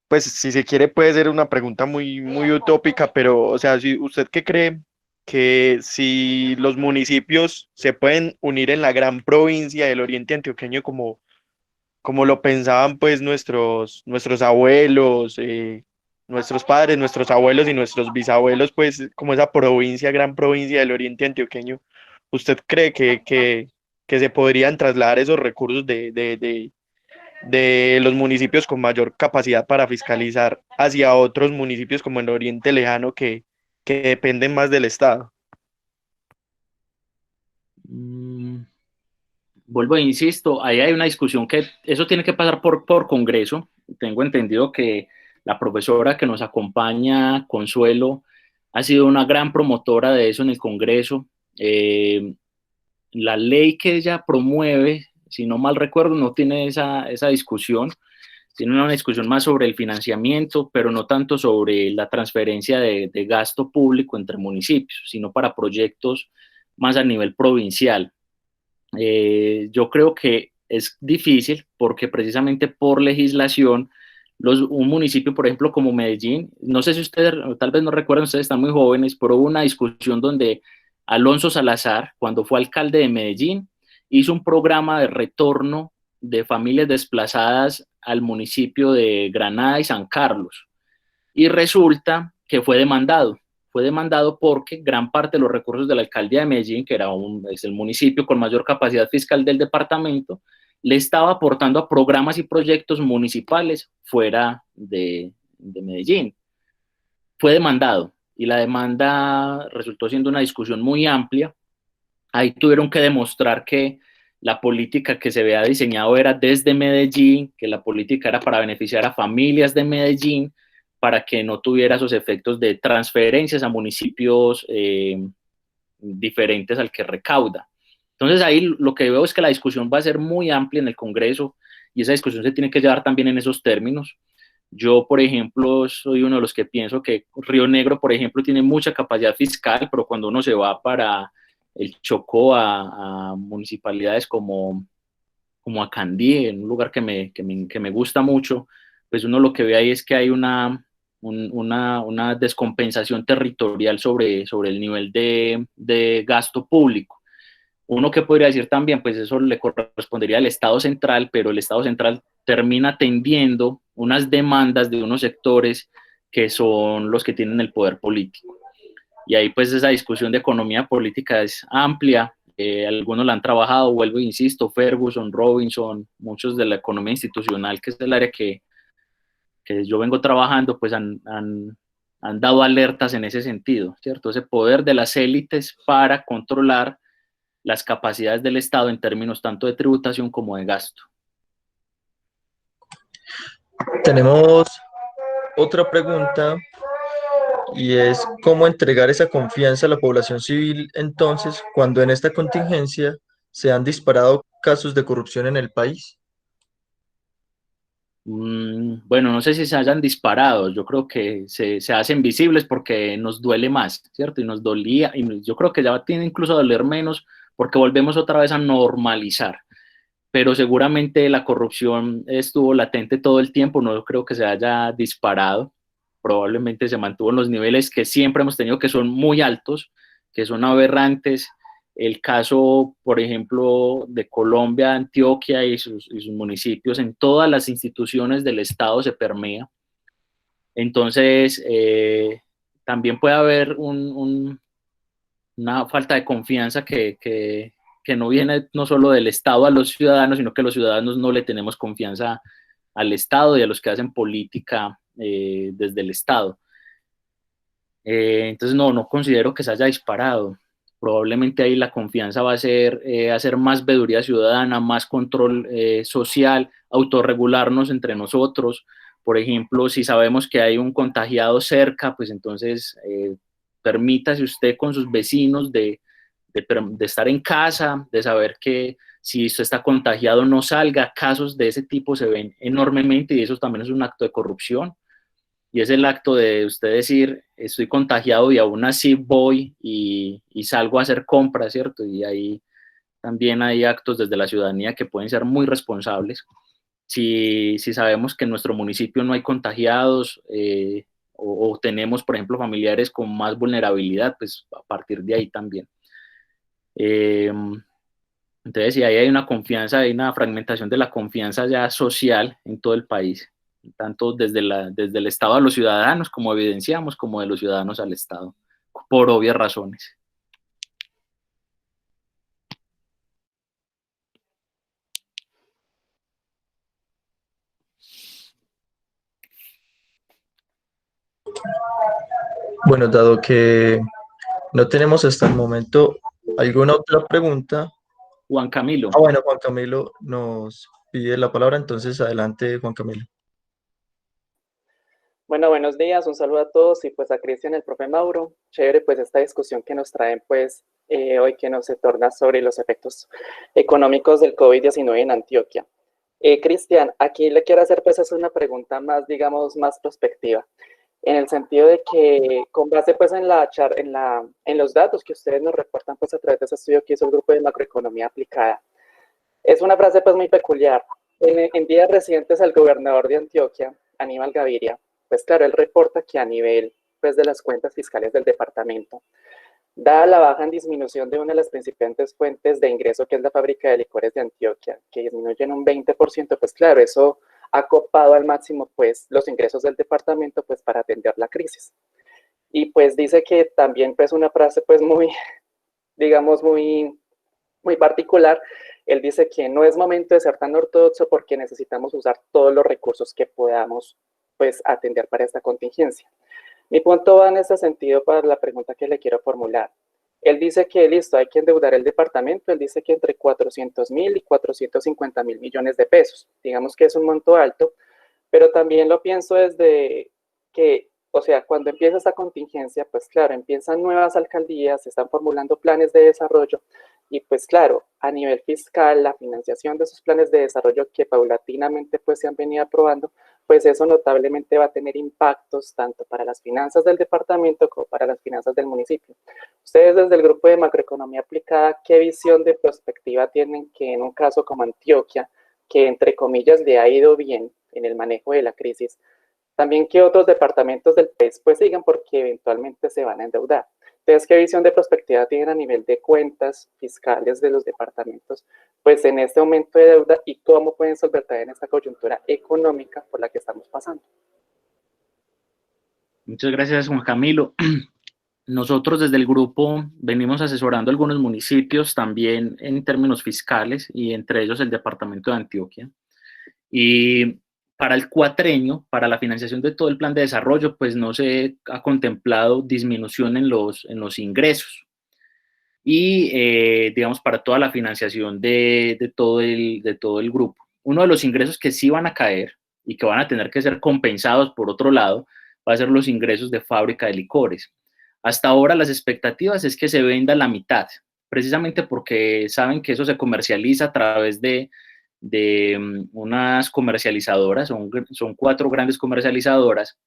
Pues si se quiere puede ser una pregunta muy utópica, pero, o sea, si ¿usted qué cree que si los municipios se pueden unir en la gran provincia del Oriente Antioqueño como lo pensaban pues nuestros abuelos, nuestros padres, nuestros abuelos y nuestros bisabuelos, pues como esa provincia, gran provincia del Oriente Antioqueño, ¿usted cree que se podrían trasladar esos recursos de los municipios con mayor capacidad para fiscalizar hacia otros municipios como el Oriente Lejano que dependen más del Estado? Vuelvo e insisto, ahí hay una discusión que eso tiene que pasar por Congreso. Tengo entendido que la profesora que nos acompaña, Consuelo, ha sido una gran promotora de eso en el Congreso. la ley que ella promueve, si no mal recuerdo, no tiene esa discusión, tiene una discusión más sobre el financiamiento, pero no tanto sobre la transferencia de gasto público entre municipios, sino para proyectos más a nivel provincial. Yo creo que es difícil porque precisamente por legislación, un municipio, por ejemplo, como Medellín, no sé si ustedes, tal vez no recuerdan, ustedes están muy jóvenes, pero hubo una discusión donde Alonso Salazar, cuando fue alcalde de Medellín, hizo un programa de retorno de familias desplazadas al municipio de Granada y San Carlos. Y resulta que fue demandado porque gran parte de los recursos de la alcaldía de Medellín, que es el municipio con mayor capacidad fiscal del departamento, le estaba aportando a programas y proyectos municipales fuera de Medellín. Fue demandado y la demanda resultó siendo una discusión muy amplia. Ahí tuvieron que demostrar que la política que se había diseñado era desde Medellín, que la política era para beneficiar a familias de Medellín, para que no tuviera esos efectos de transferencias a municipios diferentes al que recauda. Entonces ahí lo que veo es que la discusión va a ser muy amplia en el Congreso y esa discusión se tiene que llevar también en esos términos. Yo, por ejemplo, soy uno de los que pienso que Río Negro, por ejemplo, tiene mucha capacidad fiscal, pero cuando uno se va para el Chocó a municipalidades como a Candí, en un lugar que me gusta mucho, pues uno lo que ve ahí es que hay una descompensación territorial sobre el nivel de gasto público. Uno que podría decir también, pues eso le correspondería al Estado central, pero el Estado central termina atendiendo unas demandas de unos sectores que son los que tienen el poder político. Y ahí pues esa discusión de economía política es amplia, algunos la han trabajado, vuelvo e insisto, Ferguson, Robinson, muchos de la economía institucional, que es el área que yo vengo trabajando, pues han dado alertas en ese sentido, ¿cierto? Ese poder de las élites para controlar las capacidades del Estado en términos tanto de tributación como de gasto. Tenemos otra pregunta y es cómo entregar esa confianza a la población civil entonces cuando en esta contingencia se han disparado casos de corrupción en el país. Bueno, no sé si se hayan disparado, yo creo que se hacen visibles porque nos duele más, ¿cierto? Y nos dolía, y yo creo que ya tiene incluso a doler menos porque volvemos otra vez a normalizar, pero seguramente la corrupción estuvo latente todo el tiempo, no creo que se haya disparado, probablemente se mantuvo en los niveles que siempre hemos tenido, que son muy altos, que son aberrantes. El caso, por ejemplo, de Colombia, Antioquia y sus municipios, en todas las instituciones del Estado se permea. Entonces, también puede haber una falta de confianza que no viene no solo del Estado a los ciudadanos, sino que los ciudadanos no le tenemos confianza al Estado y a los que hacen política desde el Estado. Entonces, no considero que se haya disparado. Probablemente ahí la confianza va a ser hacer más veeduría ciudadana, más control social, autorregularnos entre nosotros. Por ejemplo, si sabemos que hay un contagiado cerca, pues entonces permítase usted con sus vecinos de estar en casa, de saber que si usted está contagiado no salga. Casos de ese tipo se ven enormemente y eso también es un acto de corrupción. Y es el acto de usted decir, estoy contagiado y aún así voy y salgo a hacer compras, ¿cierto? Y ahí también hay actos desde la ciudadanía que pueden ser muy responsables. Si sabemos que en nuestro municipio no hay contagiados o tenemos, por ejemplo, familiares con más vulnerabilidad, pues a partir de ahí también. Entonces, si ahí hay una confianza, hay una fragmentación de la confianza ya social en todo el país, tanto desde el Estado a los ciudadanos, como evidenciamos, como de los ciudadanos al Estado, por obvias razones. Bueno, dado que no tenemos hasta el momento alguna otra pregunta. Juan Camilo. Bueno, Juan Camilo nos pide la palabra, entonces adelante, Juan Camilo. Bueno, buenos días, un saludo a todos y pues a Cristian, el profe Mauro. Chévere pues esta discusión que nos traen pues hoy que nos se torna sobre los efectos económicos del COVID-19 en Antioquia. Cristian, aquí le quiero hacer pues es una pregunta más, digamos, más prospectiva, en el sentido de que con base pues en los datos que ustedes nos reportan pues a través de ese estudio que hizo el grupo de macroeconomía aplicada, es una frase pues muy peculiar. En días recientes el gobernador de Antioquia, Aníbal Gaviria, pues claro, él reporta que a nivel pues, de las cuentas fiscales del departamento, dada la baja en disminución de una de las principales fuentes de ingreso, que es la fábrica de licores de Antioquia, que disminuye en un 20%, pues claro, eso ha copado al máximo pues los ingresos del departamento pues para atender la crisis. Y pues dice que también pues una frase pues muy, digamos, muy particular, él dice que no es momento de ser tan ortodoxo porque necesitamos usar todos los recursos que podamos pues atender para esta contingencia. Mi punto va en ese sentido para la pregunta que le quiero formular. Él dice que listo, hay que endeudar el departamento, él dice que entre 400.000 y 450.000 millones de pesos. Digamos que es un monto alto, pero también lo pienso desde que, o sea, cuando empieza esta contingencia, pues claro, empiezan nuevas alcaldías, se están formulando planes de desarrollo y pues claro, a nivel fiscal, la financiación de esos planes de desarrollo que paulatinamente pues se han venido aprobando, pues eso notablemente va a tener impactos tanto para las finanzas del departamento como para las finanzas del municipio. Ustedes desde el grupo de macroeconomía aplicada, ¿qué visión de perspectiva tienen que en un caso como Antioquia, que entre comillas le ha ido bien en el manejo de la crisis, también que otros departamentos del país pues sigan porque eventualmente se van a endeudar? Entonces, ¿qué visión de perspectiva tienen a nivel de cuentas fiscales de los departamentos pues en este aumento de deuda y cómo pueden solventar en esta coyuntura económica por la que estamos pasando? Muchas gracias, Juan Camilo. Nosotros desde el grupo venimos asesorando a algunos municipios también en términos fiscales y entre ellos el departamento de Antioquia. Y para el cuatrenio, para la financiación de todo el plan de desarrollo, pues no se ha contemplado disminución en los ingresos. Y, digamos, para toda la financiación de todo el grupo. Uno de los ingresos que sí van a caer y que van a tener que ser compensados por otro lado, va a ser los ingresos de fábrica de licores. Hasta ahora las expectativas es que se venda la mitad, precisamente porque saben que eso se comercializa a través de unas comercializadoras, son 4 grandes comercializadoras,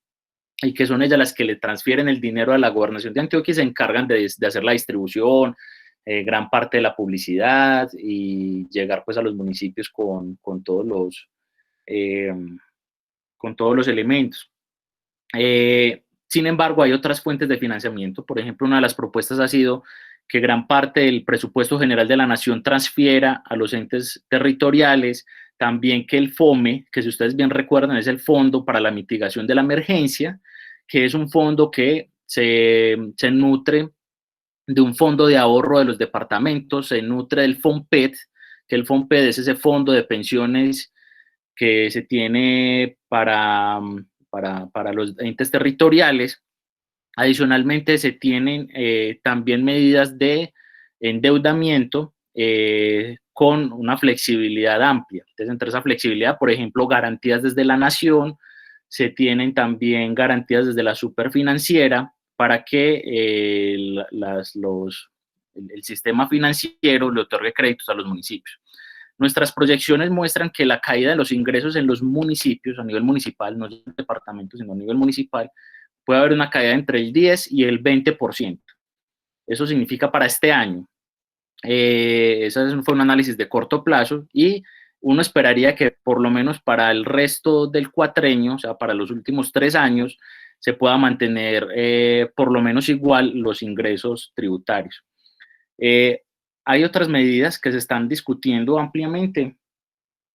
y que son ellas las que le transfieren el dinero a la gobernación de Antioquia y se encargan de hacer la distribución, gran parte de la publicidad y llegar pues a los municipios con todos los elementos. Sin embargo, hay otras fuentes de financiamiento. Por ejemplo, una de las propuestas ha sido que gran parte del presupuesto general de la nación transfiera a los entes territoriales, también que el FOME, que si ustedes bien recuerdan es el Fondo para la Mitigación de la Emergencia, que es un fondo que se nutre de un fondo de ahorro de los departamentos, se nutre del FOMPED, que el FOMPED es ese fondo de pensiones que se tiene para los entes territoriales. Adicionalmente, se tienen también medidas de endeudamiento con una flexibilidad amplia. Entonces, entre esa flexibilidad, por ejemplo, garantías desde la nación, se tienen también garantías desde la superfinanciera para que el sistema financiero le otorgue créditos a los municipios. Nuestras proyecciones muestran que la caída de los ingresos en los municipios, a nivel municipal, no en el departamento, sino a nivel municipal, puede haber una caída entre el 10 y el 20%. Eso significa para este año. Ese fue un análisis de corto plazo y uno esperaría que por lo menos para el resto del cuatrenio, o sea, para los últimos 3 años, se pueda mantener por lo menos igual los ingresos tributarios. Hay otras medidas que se están discutiendo ampliamente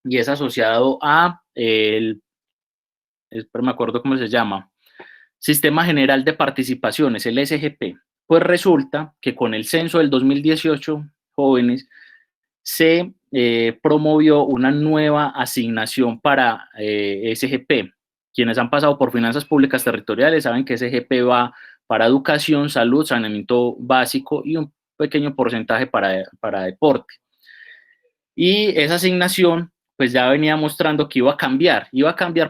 y es asociado a pero me acuerdo cómo se llama, Sistema General de Participaciones, el SGP. Pues resulta que con el censo del 2018, jóvenes, se promovió una nueva asignación para SGP. Quienes han pasado por finanzas públicas territoriales saben que SGP va para educación, salud, saneamiento básico y un pequeño porcentaje para deporte. Y esa asignación pues ya venía mostrando que iba a cambiar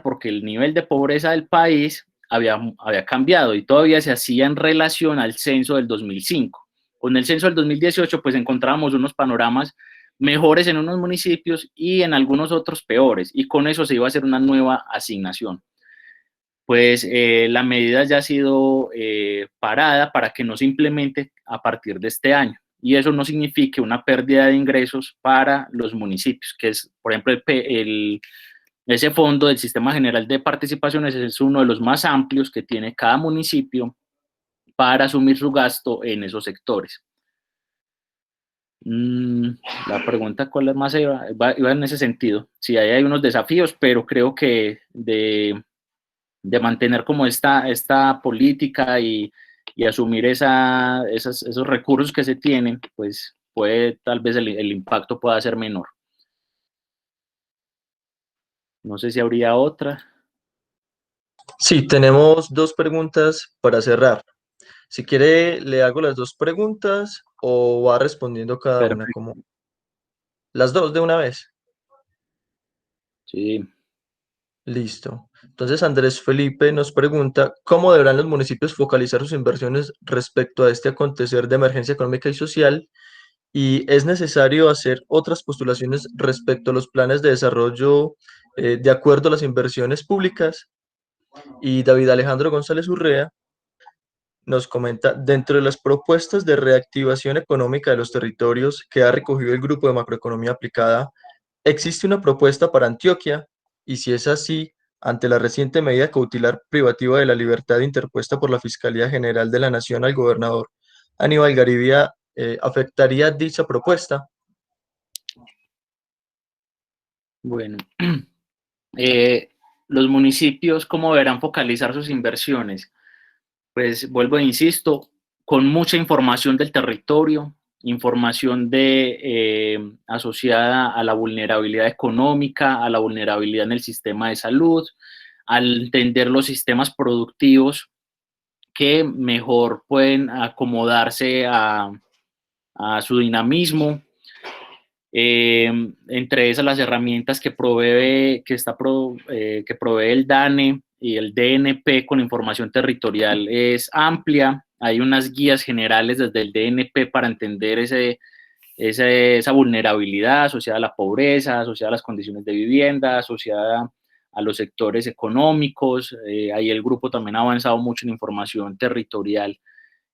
porque el nivel de pobreza del país había cambiado y todavía se hacía en relación al censo del 2005. Con el censo del 2018, pues encontrábamos unos panoramas mejores en unos municipios y en algunos otros peores, y con eso se iba a hacer una nueva asignación. Pues la medida ya ha sido parada para que no se implemente a partir de este año, y eso no signifique una pérdida de ingresos para los municipios, que es, por ejemplo, ese fondo del Sistema General de Participaciones es uno de los más amplios que tiene cada municipio para asumir su gasto en esos sectores. La pregunta, ¿cuál es más? Iba en ese sentido. Sí, ahí hay unos desafíos, pero creo que de mantener como esta política y asumir esos recursos que se tienen, pues tal vez el impacto pueda ser menor. No sé si habría otra. Sí, tenemos dos preguntas para cerrar. Si quiere, le hago las dos preguntas o va respondiendo cada una, Perfecto. como las dos de una vez. Sí. Listo. Entonces, Andrés Felipe nos pregunta, ¿cómo deberán los municipios focalizar sus inversiones respecto a este acontecer de emergencia económica y social? ¿Y es necesario hacer otras postulaciones respecto a los planes de desarrollo de acuerdo a las inversiones públicas? Y David Alejandro González Urrea nos comenta, dentro de las propuestas de reactivación económica de los territorios que ha recogido el Grupo de Macroeconomía Aplicada, ¿existe una propuesta para Antioquia? Y si es así, ante la reciente medida cautelar privativa de la libertad interpuesta por la Fiscalía General de la Nación al gobernador Aníbal Garibía, ¿afectaría dicha propuesta? Bueno, los municipios, ¿cómo deberán focalizar sus inversiones? Pues vuelvo e insisto, con mucha información del territorio, información asociada a la vulnerabilidad económica, a la vulnerabilidad en el sistema de salud, al entender los sistemas productivos que mejor pueden acomodarse a su dinamismo. Entre esas las herramientas que provee el DANE y el DNP con información territorial es amplia. Hay unas guías generales desde el DNP para entender esa vulnerabilidad asociada a la pobreza, asociada a las condiciones de vivienda, asociada a los sectores económicos. Ahí el grupo también ha avanzado mucho en información territorial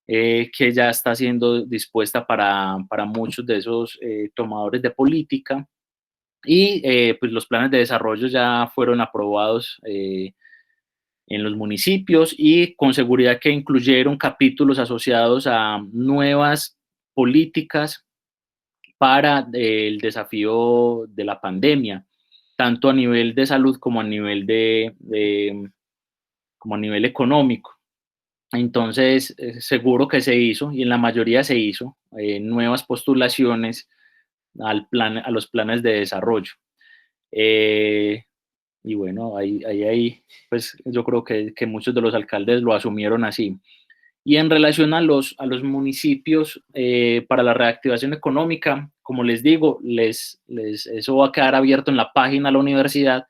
que ya está siendo dispuesta para muchos de esos tomadores de política. Y pues los planes de desarrollo ya fueron aprobados en los municipios y con seguridad que incluyeron capítulos asociados a nuevas políticas para el desafío de la pandemia, tanto a nivel de salud como a nivel como a nivel económico. Entonces, seguro que se hizo, y en la mayoría se hizo, nuevas postulaciones a los planes de desarrollo. Y bueno, ahí, pues yo creo que muchos de los alcaldes lo asumieron así. Y en relación a los municipios, para la reactivación económica, como les digo, eso va a quedar abierto en la página de la universidad,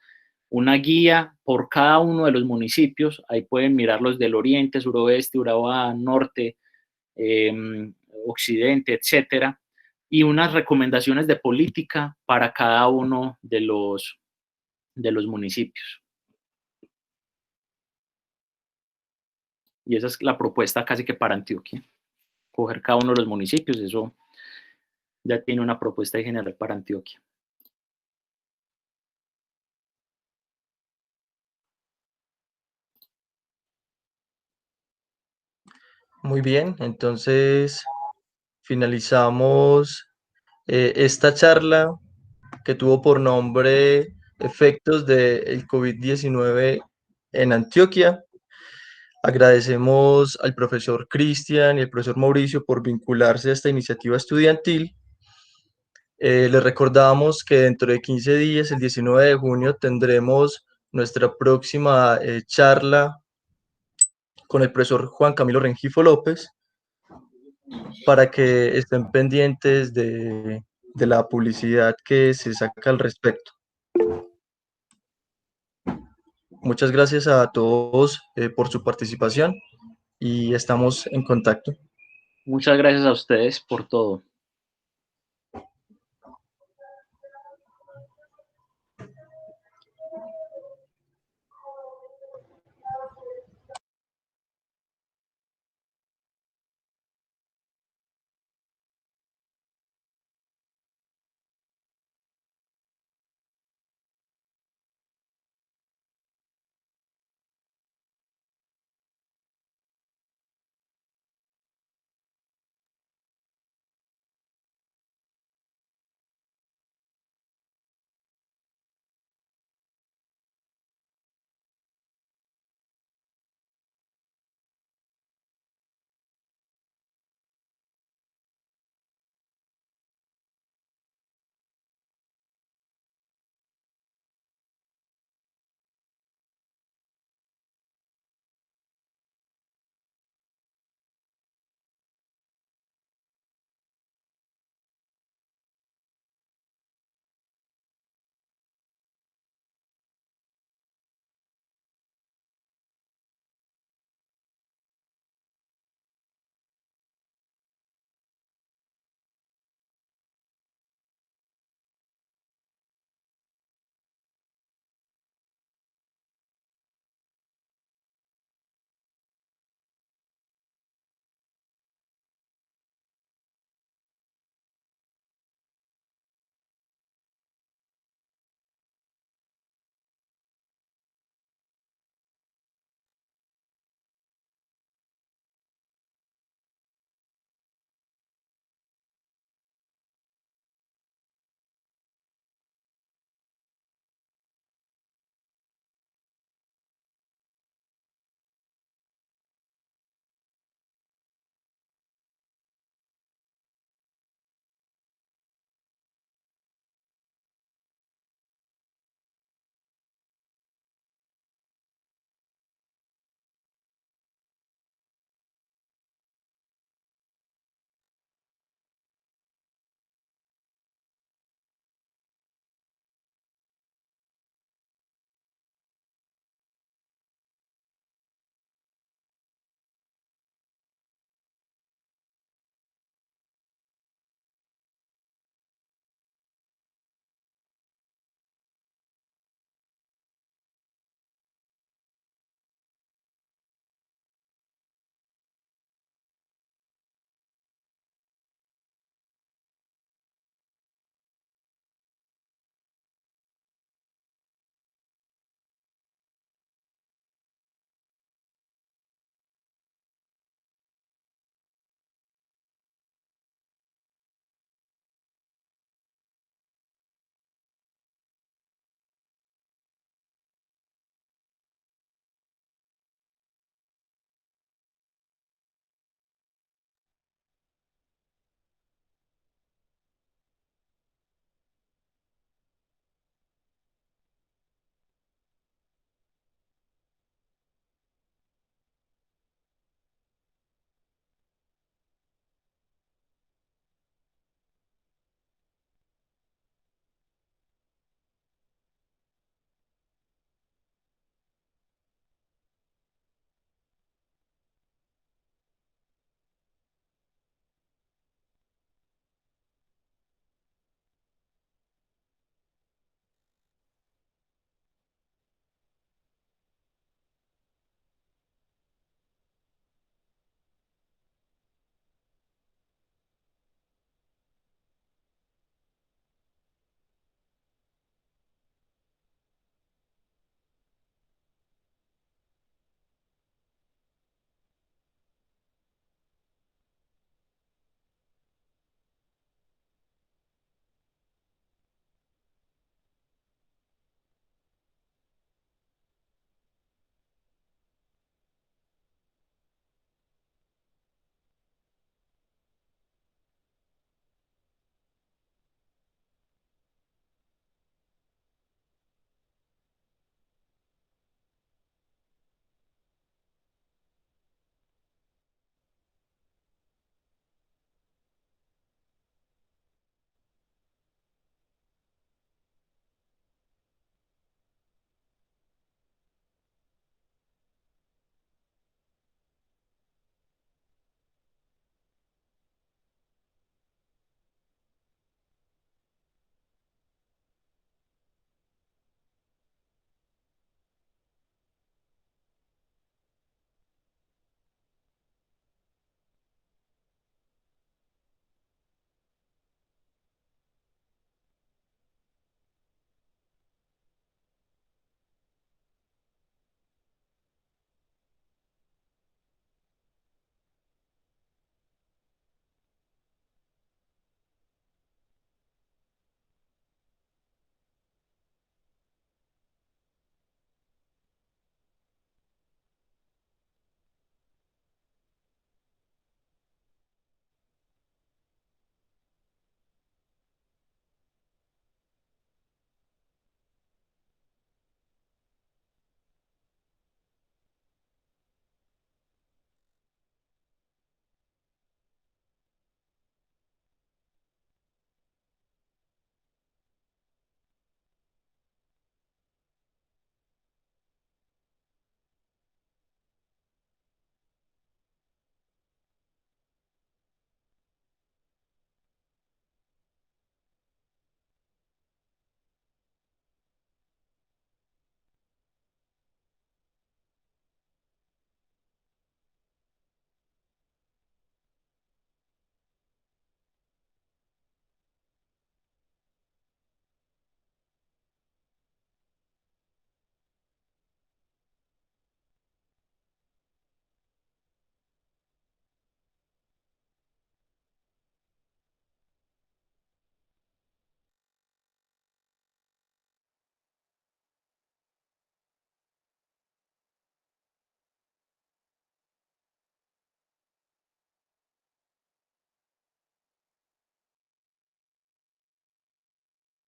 una guía por cada uno de los municipios. Ahí pueden mirar los del oriente, suroeste, Urabá, norte, occidente, etcétera, y unas recomendaciones de política para cada uno de los municipios. Y esa es la propuesta casi que para Antioquia. Coger cada uno de los municipios, eso ya tiene una propuesta general para Antioquia. Muy bien, entonces finalizamos esta charla que tuvo por nombre Efectos del COVID-19 en Antioquia. Agradecemos al profesor Cristian y al profesor Mauricio por vincularse a esta iniciativa estudiantil. Les recordamos que dentro de 15 días, el 19 de junio, tendremos nuestra próxima charla con el profesor Juan Camilo Rengifo López, para que estén pendientes de la publicidad que se saca al respecto. muchas gracias a todos por su participación y estamos en contacto. Muchas gracias a ustedes por todo.